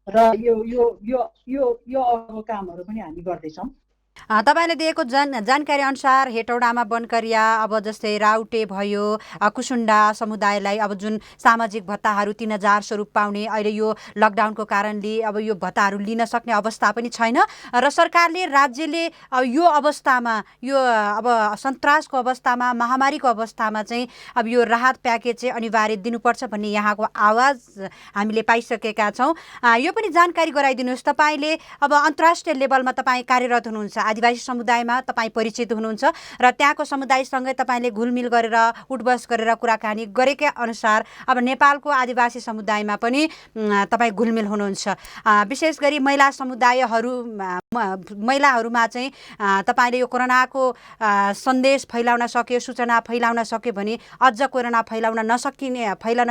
र यो यो यो यो यो अरूको कामहरू पनि हामी गर्दैछौँ। तपाईँले दिएको जानकारी अनुसार हेटौडामा बनकरिया अब जस्तै राउटे भयो, कुसुन्डा समुदायलाई अब जुन सामाजिक भत्ताहरू 3000 स्वरूप पाउने, अहिले यो लकडाउनको कारणले अब यो भत्ताहरू लिन सक्ने अवस्था पनि छैन र सरकारले राज्यले यो अवस्थामा यो अब सन्तासको अवस्थामा महामारीको अवस्थामा चाहिँ अब यो राहत प्याकेज चाहिँ अनिवार्य दिनुपर्छ भन्ने यहाँको आवाज हामीले पाइसकेका छौँ। यो पनि जानकारी गराइदिनुहोस्। तपाईँले अब अन्तर्राष्ट्रिय लेभलमा तपाईँ कार्यरत हुनुहुन्छ, आदिवासी समुदायमा तपाईँ परिचित हुनुहुन्छ र त्यहाँको समुदायसँगै तपाईँले घुलमिल गरेर उठबस गरेर कुराकानी गरेका अनुसार अब नेपालको आदिवासी समुदायमा पनि तपाईँ घुलमिल हुनुहुन्छ। विशेष गरी महिला महिलाहरूमा चाहिँ तपाईँले यो कोरोनाको सन्देश फैलाउन सक्यो, सूचना फैलाउन सक्यो भने अझ कोरोना फैलाउन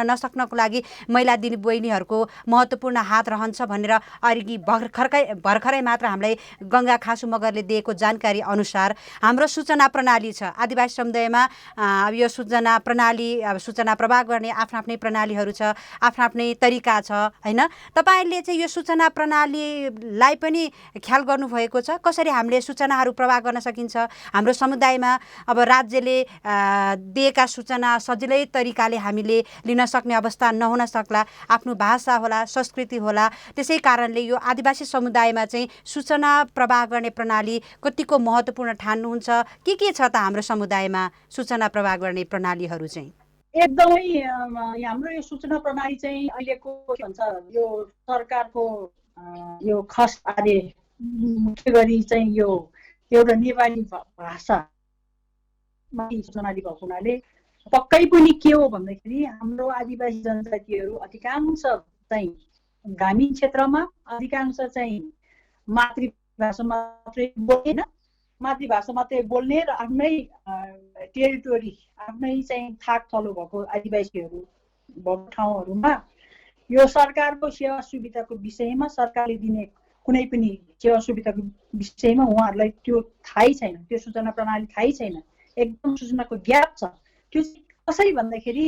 नसक्नको लागि महिला दिदीबहिनीहरूको महत्त्वपूर्ण हात रहन्छ भनेर अघि भर्खरै मात्र हामीलाई गङ्गा खासु मगरले दिएको जानकारी अनुसार हाम्रो सूचना प्रणाली छ। आदिवासी समुदायमा अब यो सूचना प्रवाह गर्ने आफ्नै प्रणालीहरू छ, आफ्नै तरिका छ हैन। तपाईँले चाहिँ यो सूचना प्रणालीलाई पनि ख्याल गर्नुभएको छ? कसरी हामीले सूचनाहरू प्रवाह गर्न सकिन्छ? हाम्रो समुदायमा अब राज्यले दिएका सूचना सजिलै तरिकाले हामीले लिन सक्ने अवस्था नहुन सक्ला, आफ्नो भाषा होला, संस्कृति होला, त्यसै कारणले यो आदिवासी समुदायमा चाहिँ सूचना प्रवाह गर्ने प्रणाली कतिको महत्त्वपूर्ण ठान्नुहुन्छ? के छ त हाम्रो समुदायमा सूचना प्रवाह गर्ने प्रणालीहरू चाहिँ? एकदमै हाम्रो यो सूचना प्रणाली चाहिँ अहिलेको के भन्छ यो सरकारको यो खस आदि मुख्य गरी चाहिँ यो एउटा नेपाली भाषा प्रणाली भएको हुनाले पक्कै पनि के हो भन्दाखेरि हाम्रो आदिवासी जनजातिहरू अधिकांश चाहिँ ग्रामीण क्षेत्रमा, अधिकांश चाहिँ मातृभाषा मात्रै बोल्दैन, मातृभाषा मात्रै बोल्ने र आफ्नै टेरिटोरी, आफ्नै चाहिँ थाक थलो भएको आदिवासीहरू भएको ठाउँहरूमा यो सरकारको सेवा सुविधाको विषयमा, सरकारले दिने कुनै पनि सेवा सुविधाको विषयमा उहाँहरूलाई त्यो थाहै छैन, त्यो सूचना प्रणाली थाहै छैन, एकदम सूचनाको ग्याप छ। त्यो कसरी भन्दाखेरि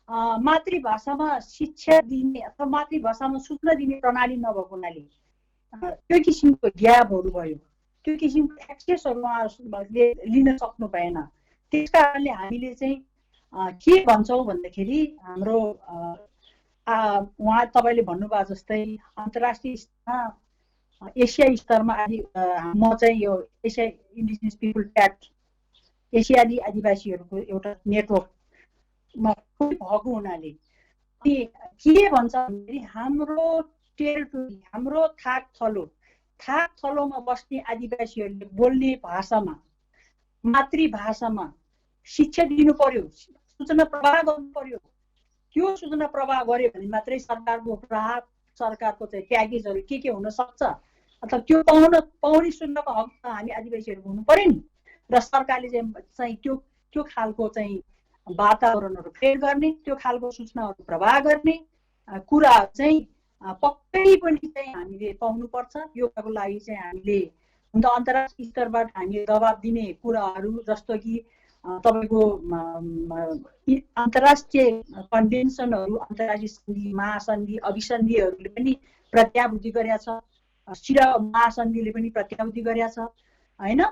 मातृभाषामा शिक्षा दिने अथवा मातृभाषामा सूचना दिने प्रणाली नभएको हुनाले त्यो किसिमको ग्यापहरू भयो, त्यो किसिमको एक्सेसहरू उहाँहरूले लिन सक्नु भएन। त्यस कारणले हामीले चाहिँ के भन्छौँ भन्दाखेरि हाम्रो उहाँ तपाईँले भन्नुभएको जस्तै अन्तर्राष्ट्रिय स्तरमा, एसियाली स्तरमा म चाहिँ यो एसिया इन्डिजिनियस पिपुल ट्याक्ट एसियाली आदिवासीहरूको एउटा नेटवर्कमा भएको हुनाले के भन्छ भन्दाखेरि हाम्रो टेरिटोरी, हाम्रो थाक थलोमा बस्ने आदिवासीहरूले बोल्ने भाषामा, मातृभाषामा शिक्षा दिनु पर्यो, सूचना प्रवाह गर्नु पर्यो। त्यो सूचना प्रवाह गर्यो भने मात्रै सरकारको राहत, सरकारको चाहिँ प्याकेजहरू के हुन सक्छ अथवा त्यो पाउने सुन्नको हक त हामी आदिवासीहरूको हुनु पर्यो नि। र सरकारले चाहिँ त्यो खालको चाहिँ वातावरणहरू क्रिएट गर्ने, त्यो खालको सूचनाहरू प्रवाह गर्ने कुराहरू चाहिँ पक्कै पनि चाहिँ हामीले पाउनुपर्छ। योको लागि चाहिँ हामीले अन्तर्राष्ट्रिय स्तरबाट हामीले दबाब दिने कुराहरू जस्तो कि तपाईँको अन्तर्राष्ट्रिय कन्भेन्सनहरू, अन्तर्राष्ट्रिय सन्धि, महासन्धि, अभिसन्धिहरूले पनि प्रत्याभूति गरेका छ, सिरा महासन्धिले पनि प्रत्याभूति गरेका छ होइन।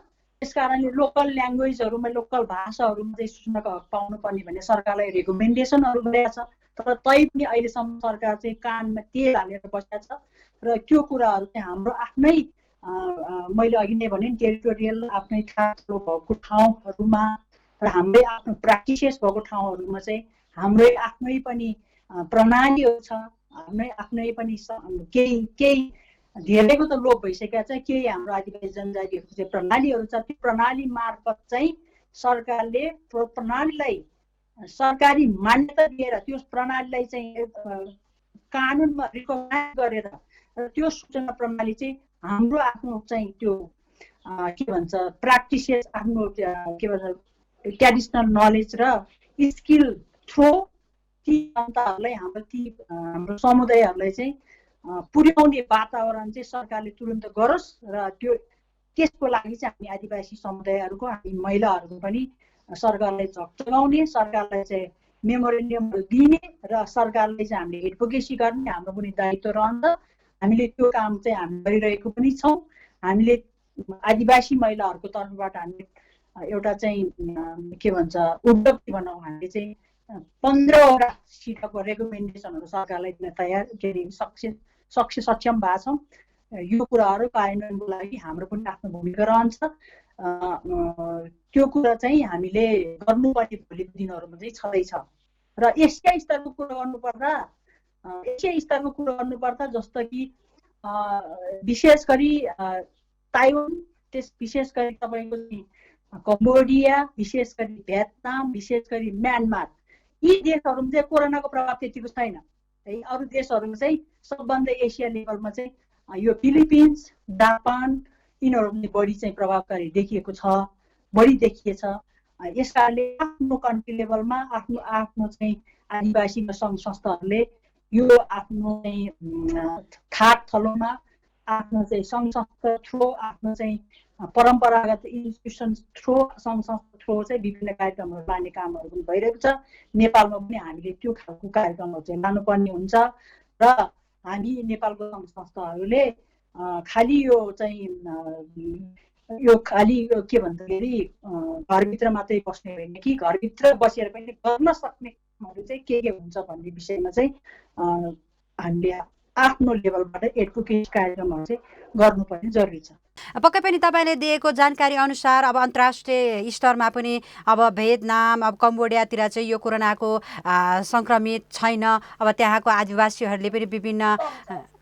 त्यस कारणले लोकल ल्याङ्ग्वेजहरूमा, लोकल भाषाहरूमा चाहिँ सूचनाको हक पाउनुपर्ने भन्ने सरकारलाई रेकमेन्डेसनहरू गरेका छ। तर तैपनि अहिलेसम्म सरकार चाहिँ कानमा तेल हालेर बसेको छ र त्यो कुराहरू चाहिँ हाम्रो आफ्नै मैले अघि नै भने टेरिटोरियल आफ्नै थाहा भएको ठाउँहरूमा र हाम्रै आफ्नो प्र्याक्टिसेस भएको ठाउँहरूमा चाहिँ हाम्रै आफ्नै पनि प्रणालीहरू छ, हाम्रै आफ्नै पनि केही धेरैको त लोप भइसकेका छ, केही हाम्रो आदिवासी जनजातिहरूको चाहिँ प्रणालीहरू छ। त्यो प्रणाली मार्फत चाहिँ सरकारले प्रणालीलाई सरकारी मान्यता दिएर त्यो प्रणालीलाई चाहिँ कानुनमा रिकगनाइज गरेर त्यो सूचना प्रणाली चाहिँ हाम्रो आफ्नो चाहिँ त्यो के भन्छ प्र्याक्टिसेस, आफ्नो के भन्छ ट्रेडिसनल नलेज र स्किल थ्रो ती जनताहरूलाई हाम्रो समुदायहरूलाई चाहिँ पुर्याउने वातावरण चाहिँ सरकारले तुरुन्त गरोस् र त्यसको लागि चाहिँ हामी आदिवासी समुदायहरूको, हामी महिलाहरूको पनि सरकारलाई झकझगाउने, सरकारलाई चाहिँ मेमोरेन्डमहरू दिने र सरकारलाई चाहिँ हामीले एडभोकेसी गर्ने हाम्रो पनि दायित्व रहन्छ। हामीले त्यो काम चाहिँ हामी गरिरहेको पनि छौँ। हामीले आदिवासी महिलाहरूको तर्फबाट हामी एउटा चाहिँ के भन्छ उद्योगी बनाउँ, हामीले चाहिँ 15वटा सिटको रेकमेन्डेसनहरू सरकारलाई दिन तयार के अरे सक्षम भएको छौँ। यो कुराहरू कार्यान्वयनको लागि हाम्रो पनि आफ्नो भूमिका रहन्छ। त्यो कुरा चाहिँ हामीले गर्नुपर्ने भोलिको दिनहरूमा चाहिँ छँदैछ। र एसिया स्तरको कुरा गर्नुपर्दा जस्तो कि विशेष गरी ताइवान, विशेष गरी तपाईँको कम्बोडिया, विशेष गरी भियतनाम, विशेष गरी म्यानमार, यी देशहरूमा चाहिँ कोरोनाको प्रभाव त्यतिको छैन है। अरू देशहरूमा चाहिँ सबभन्दा एसिया लेभलमा चाहिँ यो फिलिपिन्स, जापान, यिनीहरूमा बढी चाहिँ प्रभावकारी देखिएको छ, बढी देखिएछ। यस कारणले आफ्नो कन्ट्री लेभलमा आफ्नो चाहिँ आदिवासी सङ्घ संस्थाहरूले यो आफ्नो चाहिँ खाट थलोमा आफ्नो चाहिँ सङ्घ संस्था थ्रो, आफ्नो चाहिँ परम्परागत इन्स्टिट्युसन थ्रो, सङ्घ संस्था थ्रो चाहिँ विभिन्न कार्यक्रमहरू लाने कामहरू पनि भइरहेको छ। नेपालमा पनि हामीले त्यो खालको कार्यक्रमहरू चाहिँ लानुपर्ने हुन्छ। र हामी नेपालको सङ्घ संस्थाहरूले खालि यो चाहिँ के भन्दाखेरि घरभित्र मात्रै बस्ने होइन कि घरभित्र बसेर पनि गर्न सक्ने कामहरू चाहिँ के हुन्छ भन्ने विषयमा चाहिँ हामीले आफ्नो लेभलबाट एडभोकेसी कार्यक्रमहरू चाहिँ गर्नुपर्ने जरुरी छ। पक्कै पनि तपाईँले दिएको जानकारी अनुसार अब अन्तर्राष्ट्रिय स्तरमा पनि अब भियतनाम, अब कम्बोडियातिर चाहिँ यो कोरोनाको सङ्क्रमित छैन। अब त्यहाँको आदिवासीहरूले पनि विभिन्न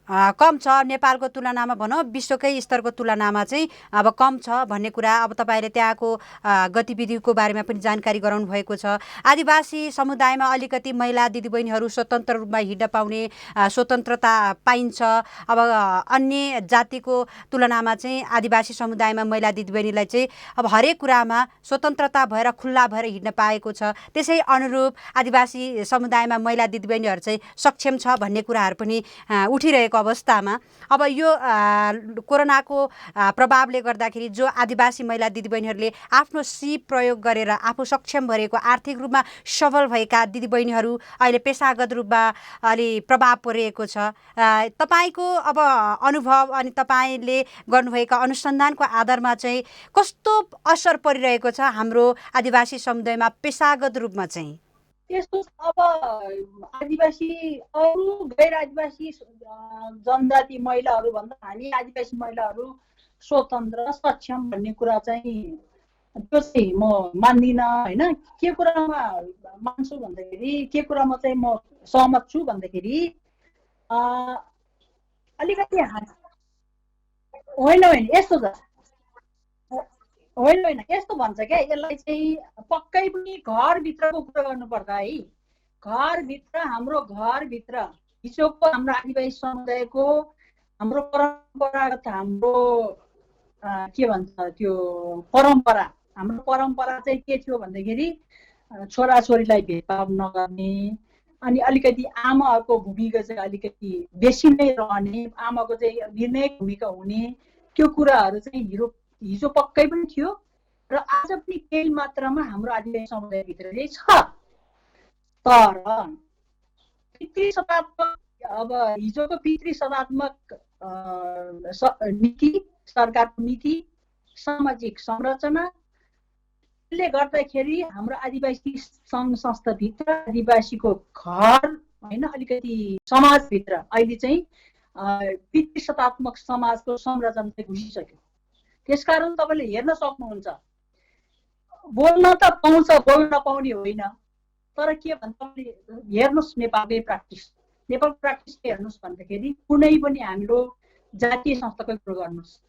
कम छ, नेपालको तुलनामा भनौँ विश्वकै स्तरको तुलनामा चाहिँ अब कम छ भन्ने कुरा अब तपाईँले त्यहाँको गतिविधिको बारेमा पनि जानकारी गराउनु भएको छ। आदिवासी समुदायमा अलिकति महिला दिदीबहिनीहरू स्वतन्त्र रूपमा हिँड्न पाउने स्वतन्त्रता पाइन्छ। अब अन्य जातिको तुलनामा चाहिँ आदिवासी समुदायमा महिला दिदीबहिनीलाई चाहिँ अब हरेक कुरामा स्वतन्त्रता भएर खुल्ला भएर हिँड्न पाएको छ। त्यसै अनुरूप आदिवासी समुदायमा महिला दिदीबहिनीहरू चाहिँ सक्षम छ भन्ने कुराहरू पनि उठिरहेको अवस्थामा अब यो कोरोनाको प्रभावले गर्दाखेरि जो आदिवासी महिला दिदीबहिनीहरूले आफ्नो सिप प्रयोग गरेर आफू सक्षम भएका, आर्थिक रूपमा सबल भएका दिदीबहिनीहरू अहिले पेसागत रूपमा अलि प्रभाव परिरहेको छ। तपाईँको अब अनुभव अनि तपाईँले गर्नुभएका अनुसन्धानको आधारमा चाहिँ कस्तो असर परिरहेको छ हाम्रो आदिवासी समुदायमा पेसागत रूपमा चाहिँ? यस्तो अब आदिवासी अरू गैर आदिवासी जनजाति महिलाहरू भन्दा हामी आदिवासी महिलाहरू स्वतन्त्र सक्षम भन्ने कुरा चाहिँ त्यो चाहिँ म मान्दिनँ होइन। के कुरामा मान्छु भन्दाखेरि, के कुरामा चाहिँ म सहमत छु भन्दाखेरि अलिकति होइन यस्तो छ, होइन यस्तो भन्छ क्या, यसलाई चाहिँ पक्कै पनि घरभित्रको कुरा गर्नुपर्दा है, घरभित्र हाम्रो घरभित्र हिजोको हाम्रो आदिवासी समुदायको हाम्रो परम्परागत हाम्रो के भन्छ त्यो परम्परा, हाम्रो परम्परा चाहिँ के थियो भन्दाखेरि छोराछोरीलाई भेदभाव नगर्ने, अनि अलिकति आमाहरूको भूमिका चाहिँ अलिकति बेसी नै रहने, आमाको चाहिँ निर्णायक भूमिका हुने, त्यो कुराहरू चाहिँ हिजो पक्कै पनि थियो र आज पनि केही मात्रामा हाम्रो आदिवासी समुदायभित्र चाहिँ छ। तर पितृसत्तात्मक अब हिजोको पितृसत्तात्मक नीति, सरकारको नीति, सामाजिक संरचनाले गर्दाखेरि हाम्रो आदिवासी सङ्घ संस्थाभित्र, आदिवासीको घर होइन, अलिकति समाजभित्र अहिले चाहिँ पितृसत्तात्मक समाजको संरचना चाहिँ घुसिसक्यो। त्यसकारण तपाईँले हेर्न सक्नुहुन्छ, बोल्न त पाउँछ, बोल्न नपाउने होइन, तर के भन्छ हेर्नुहोस् नेपालकै प्र्याक्टिस, नेपालको प्र्याक्टिस के हेर्नुहोस् भन्दाखेरि कुनै पनि हाम्रो जातीय संस्थाको कुरो गर्नुहोस्,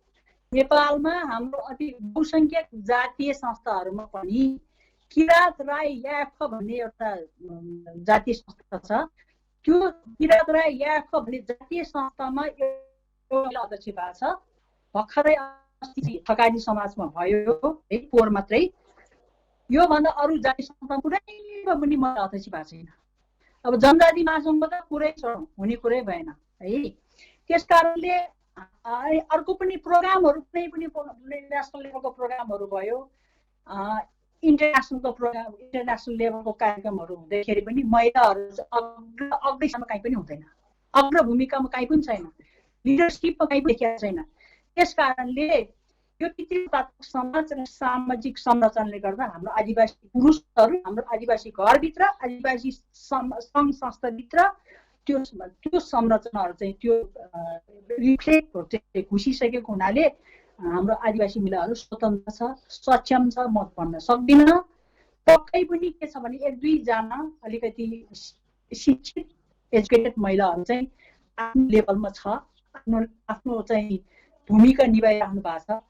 नेपालमा हाम्रो अति बहुसङ्ख्यक जातीय संस्थाहरूमा पनि किरात राई याफ भन्ने एउटा जातीय संस्था छ। त्यो किरात राई याफ भन्ने जातीय संस्थामा एउटा अध्यक्ष भएको छ। भर्खरै थकाली समाजमा भयो है, पोहोर मात्रै। योभन्दा अरू जाति संस्थामा कुरैमा पनि मलाई अध्यक्ष भएको छैन। अब जनजाति महासङ्घमा त कुरै हुने कुरै भएन है। त्यस कारणले अर्को पनि प्रोग्रामहरू, कुनै पनि नेसनल लेभलको प्रोग्रामहरू भयो, इन्टरनेसनल लेभलको कार्यक्रमहरू हुँदाखेरि पनि महिलाहरू अग्रैसम्म कहीँ पनि हुँदैन, अग्र भूमिकामा कहीँ पनि छैन, लिडरसिपमा कहीँ पनि देखिएको छैन। त्यस कारणले यो पितृतात्मक समाज र सामाजिक संरचनाले गर्दा हाम्रो आदिवासी पुरुषहरू, हाम्रो आदिवासी घरभित्र, आदिवासी सङ्घ संस्थाभित्र त्यो संरचनाहरू चाहिँ त्यो रिफ्लेक्ट चाहिँ घुसिसकेको हुनाले हाम्रो आदिवासी महिलाहरू स्वतन्त्र छ, सक्षम छ, म भन्न सक्दिनँ। पक्कै पनि के छ भने 1-2 जना अलिकति शिक्षित एजुकेटेड महिलाहरू चाहिँ आफ्नो लेभलमा छ, आफ्नो चाहिँ भूमिका निभाइराख्नु भएको छ,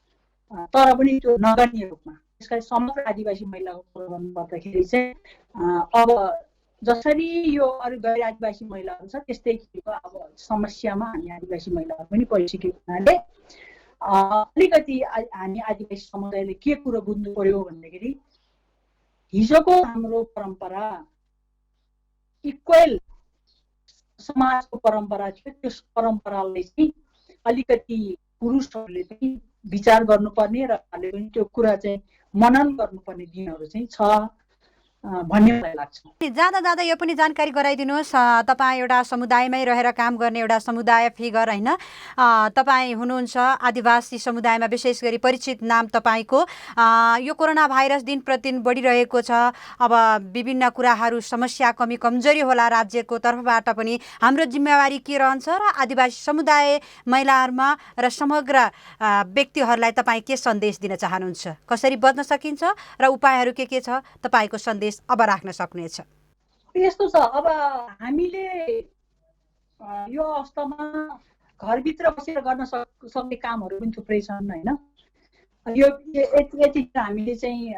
तर पनि त्यो नगर्ने रूपमा। त्यसकारण समग्र आदिवासी महिलाको कुरो गर्नुपर्दाखेरि चाहिँ अब जसरी यो अरू गैर आदिवासी महिलाहरू छ त्यस्तै अब समस्यामा हामी आदिवासी महिलाहरू पनि परिसकेको हुनाले अलिकति हामी आदिवासी समुदायले के कुरो बुझ्नु पर्यो भन्दाखेरि हिजोको हाम्रो परम्परा इक्वल समाजको परम्परा थियो। त्यस परम्परालाई चाहिँ अलिकति पुरुषहरूले पनि विचार गर्नुपर्ने र पनि त्यो कुरा चाहिँ मनन गर्नुपर्ने दिनहरू चाहिँ छ भन्ने मलाई लाग्छ। जाँदा जाँदा यो पनि जानकारी गराइदिनुहोस्, तपाईँ एउटा समुदायमै रहेर काम गर्ने एउटा समुदाय फिगर होइन, तपाईँ हुनुहुन्छ आदिवासी समुदायमा विशेष गरी परिचित नाम तपाईँको। यो कोरोना भाइरस दिन प्रतिदिन बढिरहेको छ। अब विभिन्न कुराहरू समस्या कमी कमजोरी होला राज्यको तर्फबाट पनि, हाम्रो जिम्मेवारी के रहन्छ र आदिवासी समुदाय महिलाहरूमा र समग्र व्यक्तिहरूलाई तपाईँ के सन्देश दिन चाहनुहुन्छ? कसरी बच्न सकिन्छ र उपायहरू के छ तपाईँको सन्देश अब राख्न सक्नेछ? यस्तो छ, अब हामीले यो अवस्थामा घरभित्र बसेर गर्न सक्ने कामहरू पनि थुप्रै छन् होइन। यो यति हामीले चाहिँ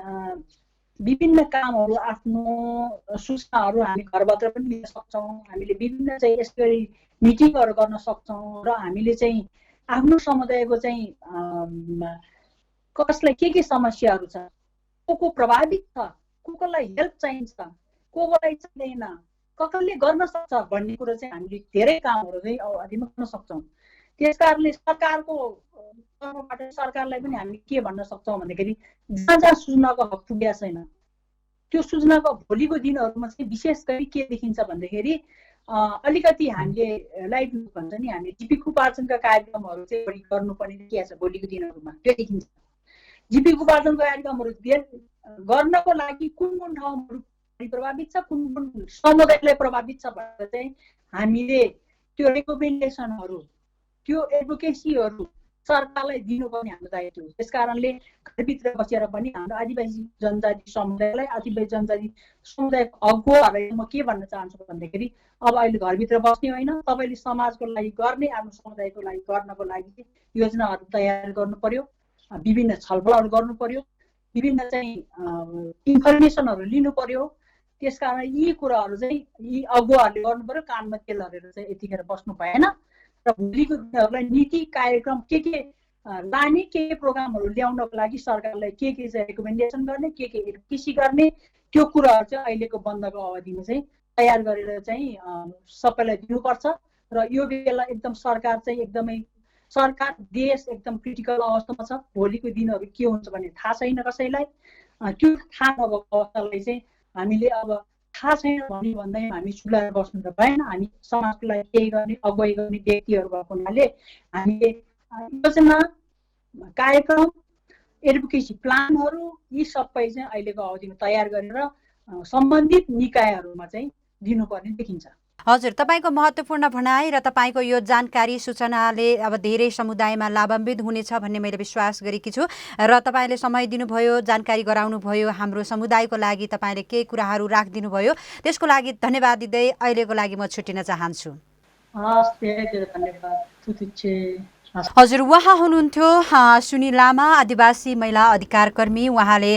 विभिन्न कामहरू, आफ्नो सूचनाहरू हामी घरबाट पनि लिन सक्छौँ। हामीले विभिन्न चाहिँ यसरी मिटिङहरू गर्न सक्छौँ र हामीले चाहिँ आफ्नो समुदायको चाहिँ कसलाई के समस्याहरू छ, को प्रभावित छ, कोलाई हेल्प चाहिन्छ, कोलाई चाहिँदैन, कसले गर्न सक्छ भन्ने कुरो चाहिँ हामीले धेरै कामहरू चाहिँ अवधिमा गर्न सक्छौँ। त्यस कारणले सरकारको तर्फबाट सरकारलाई पनि हामी के भन्न सक्छौँ भन्दाखेरि जहाँ जहाँ सूचनाको हक पुगेको छैन त्यो सूचनाको भोलिको दिनहरूमा चाहिँ विशेष गरी के देखिन्छ भन्दाखेरि अलिकति हामीले लाइभलीहुड भन्छ नि, हामीले जीविकोपार्जनका कार्यक्रमहरू चाहिँ बढी गर्नुपर्ने के छ भोलिको दिनहरूमा त्यो देखिन्छ। जीविकोपार्जनको कार्यक्रमहरू गर्नको लागि कुन ठाउँहरू प्रभावित छ, कुन समुदायलाई प्रभावित छ भनेर चाहिँ हामीले त्यो रेकमेन्डेसनहरू, त्यो एडभोकेसीहरू सरकारलाई दिनुपर्ने हाम्रो दायित्व हो। त्यस कारणले घरभित्र बसेर पनि हाम्रो आदिवासी जनजाति समुदायलाई, आदिवासी जनजाति समुदायको अगुवाहरूलाई म के भन्न चाहन्छु भन्दाखेरि अब अहिले घरभित्र बस्ने होइन, तपाईँले समाजको लागि गर्ने, आफ्नो समुदायको लागि गर्नको लागि योजनाहरू तयार गर्नु पर्यो, विभिन्न छलफलहरू गर्नु पर्यो, विभिन्न चाहिँ इन्फर्मेसनहरू लिनु पर्यो। त्यसकारण यी कुराहरू चाहिँ यी अगुवाहरूले गर्नु पर्यो, कानमा तेल हालेर चाहिँ यतिखेर बस्नु भएन र भोलिको दिनहरूलाई नीति कार्यक्रम के लाने, के प्रोग्रामहरू ल्याउनको लागि सरकारलाई के चाहिँ रेकमेन्डेसन गर्ने, के एडभोकेसी गर्ने, त्यो कुराहरू चाहिँ अहिलेको बन्दको अवधिमा चाहिँ तयार गरेर चाहिँ सबैलाई दिनुपर्छ। र यो बेला एकदम सरकार चाहिँ एकदमै सरकार देश एकदम क्रिटिकल अवस्थामा छ। भोलिको दिनहरू के हुन्छ भन्ने थाहा छैन कसैलाई। त्यो थाहा नभएको अवस्थालाई चाहिँ हामीले अब थाहा छैन भन्दै हामी चुलाएर बस्नु त भएन। हामी समाजको लागि केही गर्ने, अगुवाई गर्ने व्यक्तिहरू भएको हुनाले हामीले योजना, कार्यक्रम, एडभोकेसी प्लानहरू यी सबै चाहिँ अहिलेको अवधिमा तयार गरेर सम्बन्धित निकायहरूमा चाहिँ दिनुपर्ने देखिन्छ। हजुर, तपाईँको महत्त्वपूर्ण भनाइ र तपाईँको यो जानकारी सूचनाले अब धेरै समुदायमा लाभान्वित हुनेछ भन्ने मैले विश्वास गरेकी छु र तपाईँले समय दिनुभयो, जानकारी गराउनुभयो, हाम्रो समुदायको लागि तपाईँले केही कुराहरू राखिदिनुभयो, त्यसको लागि धन्यवाद दिँदै अहिलेको लागि म छुट्टिन चाहन्छु। हस्, धेरै धेरै धन्यवाद। हजुर, उहाँ हुनुहुन्थ्यो सुनिल लामा, आदिवासी महिला अधिकार कर्मी। उहाँले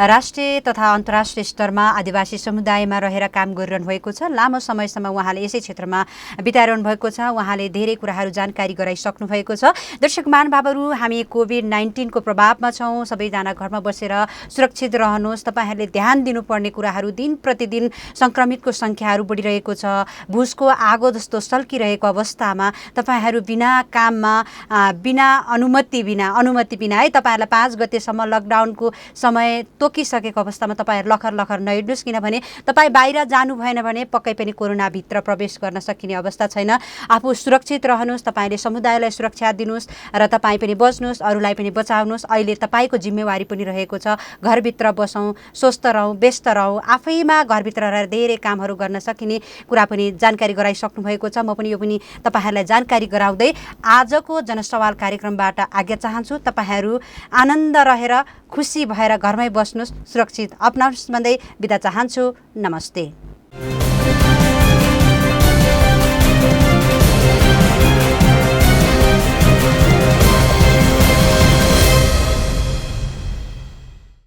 राष्ट्रिय तथा अन्तर्राष्ट्रिय स्तरमा आदिवासी समुदायमा रहेर काम गरिरहनु भएको छ। लामो समयसम्म उहाँले यसै क्षेत्रमा बिताइरहनु भएको छ। उहाँले धेरै कुराहरू जानकारी गराइसक्नु भएको छ। दर्शक महानुभावहरू, हामी कोभिड-19 को प्रभावमा छौँ। सबैजना घरमा बसेर सुरक्षित रहनुहोस्। तपाईँहरूले ध्यान दिनुपर्ने कुराहरू, दिन प्रतिदिन सङ्क्रमितको सङ्ख्याहरू बढिरहेको छ। भुसको आगो जस्तो सल्किरहेको अवस्थामा तपाईँहरू बिना काममा बिना अनुमति बिना है तपाईँहरूलाई 5 गतेसम्म लकडाउनको समय तोकिसकेको अवस्थामा तपाईँहरू लखर नहिँड्नुहोस्, किनभने तपाईँ बाहिर जानु भएन भने पक्कै पनि कोरोनाभित्र प्रवेश गर्न सकिने अवस्था छैन। आफू सुरक्षित रहनुहोस्, तपाईँले समुदायलाई सुरक्षा दिनुहोस् र तपाईँ पनि बच्नुहोस्, अरूलाई पनि बचाउनुहोस्। अहिले तपाईँको जिम्मेवारी पनि रहेको छ, घरभित्र बसौँ, स्वस्थ रहौँ, व्यस्त रहौँ। आफैमा घरभित्र रहेर धेरै कामहरू गर्न सकिने कुरा पनि जानकारी गराइसक्नु भएको छ। म पनि यो पनि तपाईँहरूलाई जानकारी गराउँदै आजको जनसवाल कार्यक्रमबाट आज्ञा चाहन्छु। तपाईँहरू आनन्द रहेर खुसी भएर घरमै बस्नुहोस्, सुरक्षित अपनाउनुहोस् भन्दै बिदा चाहन्छु। नमस्ते।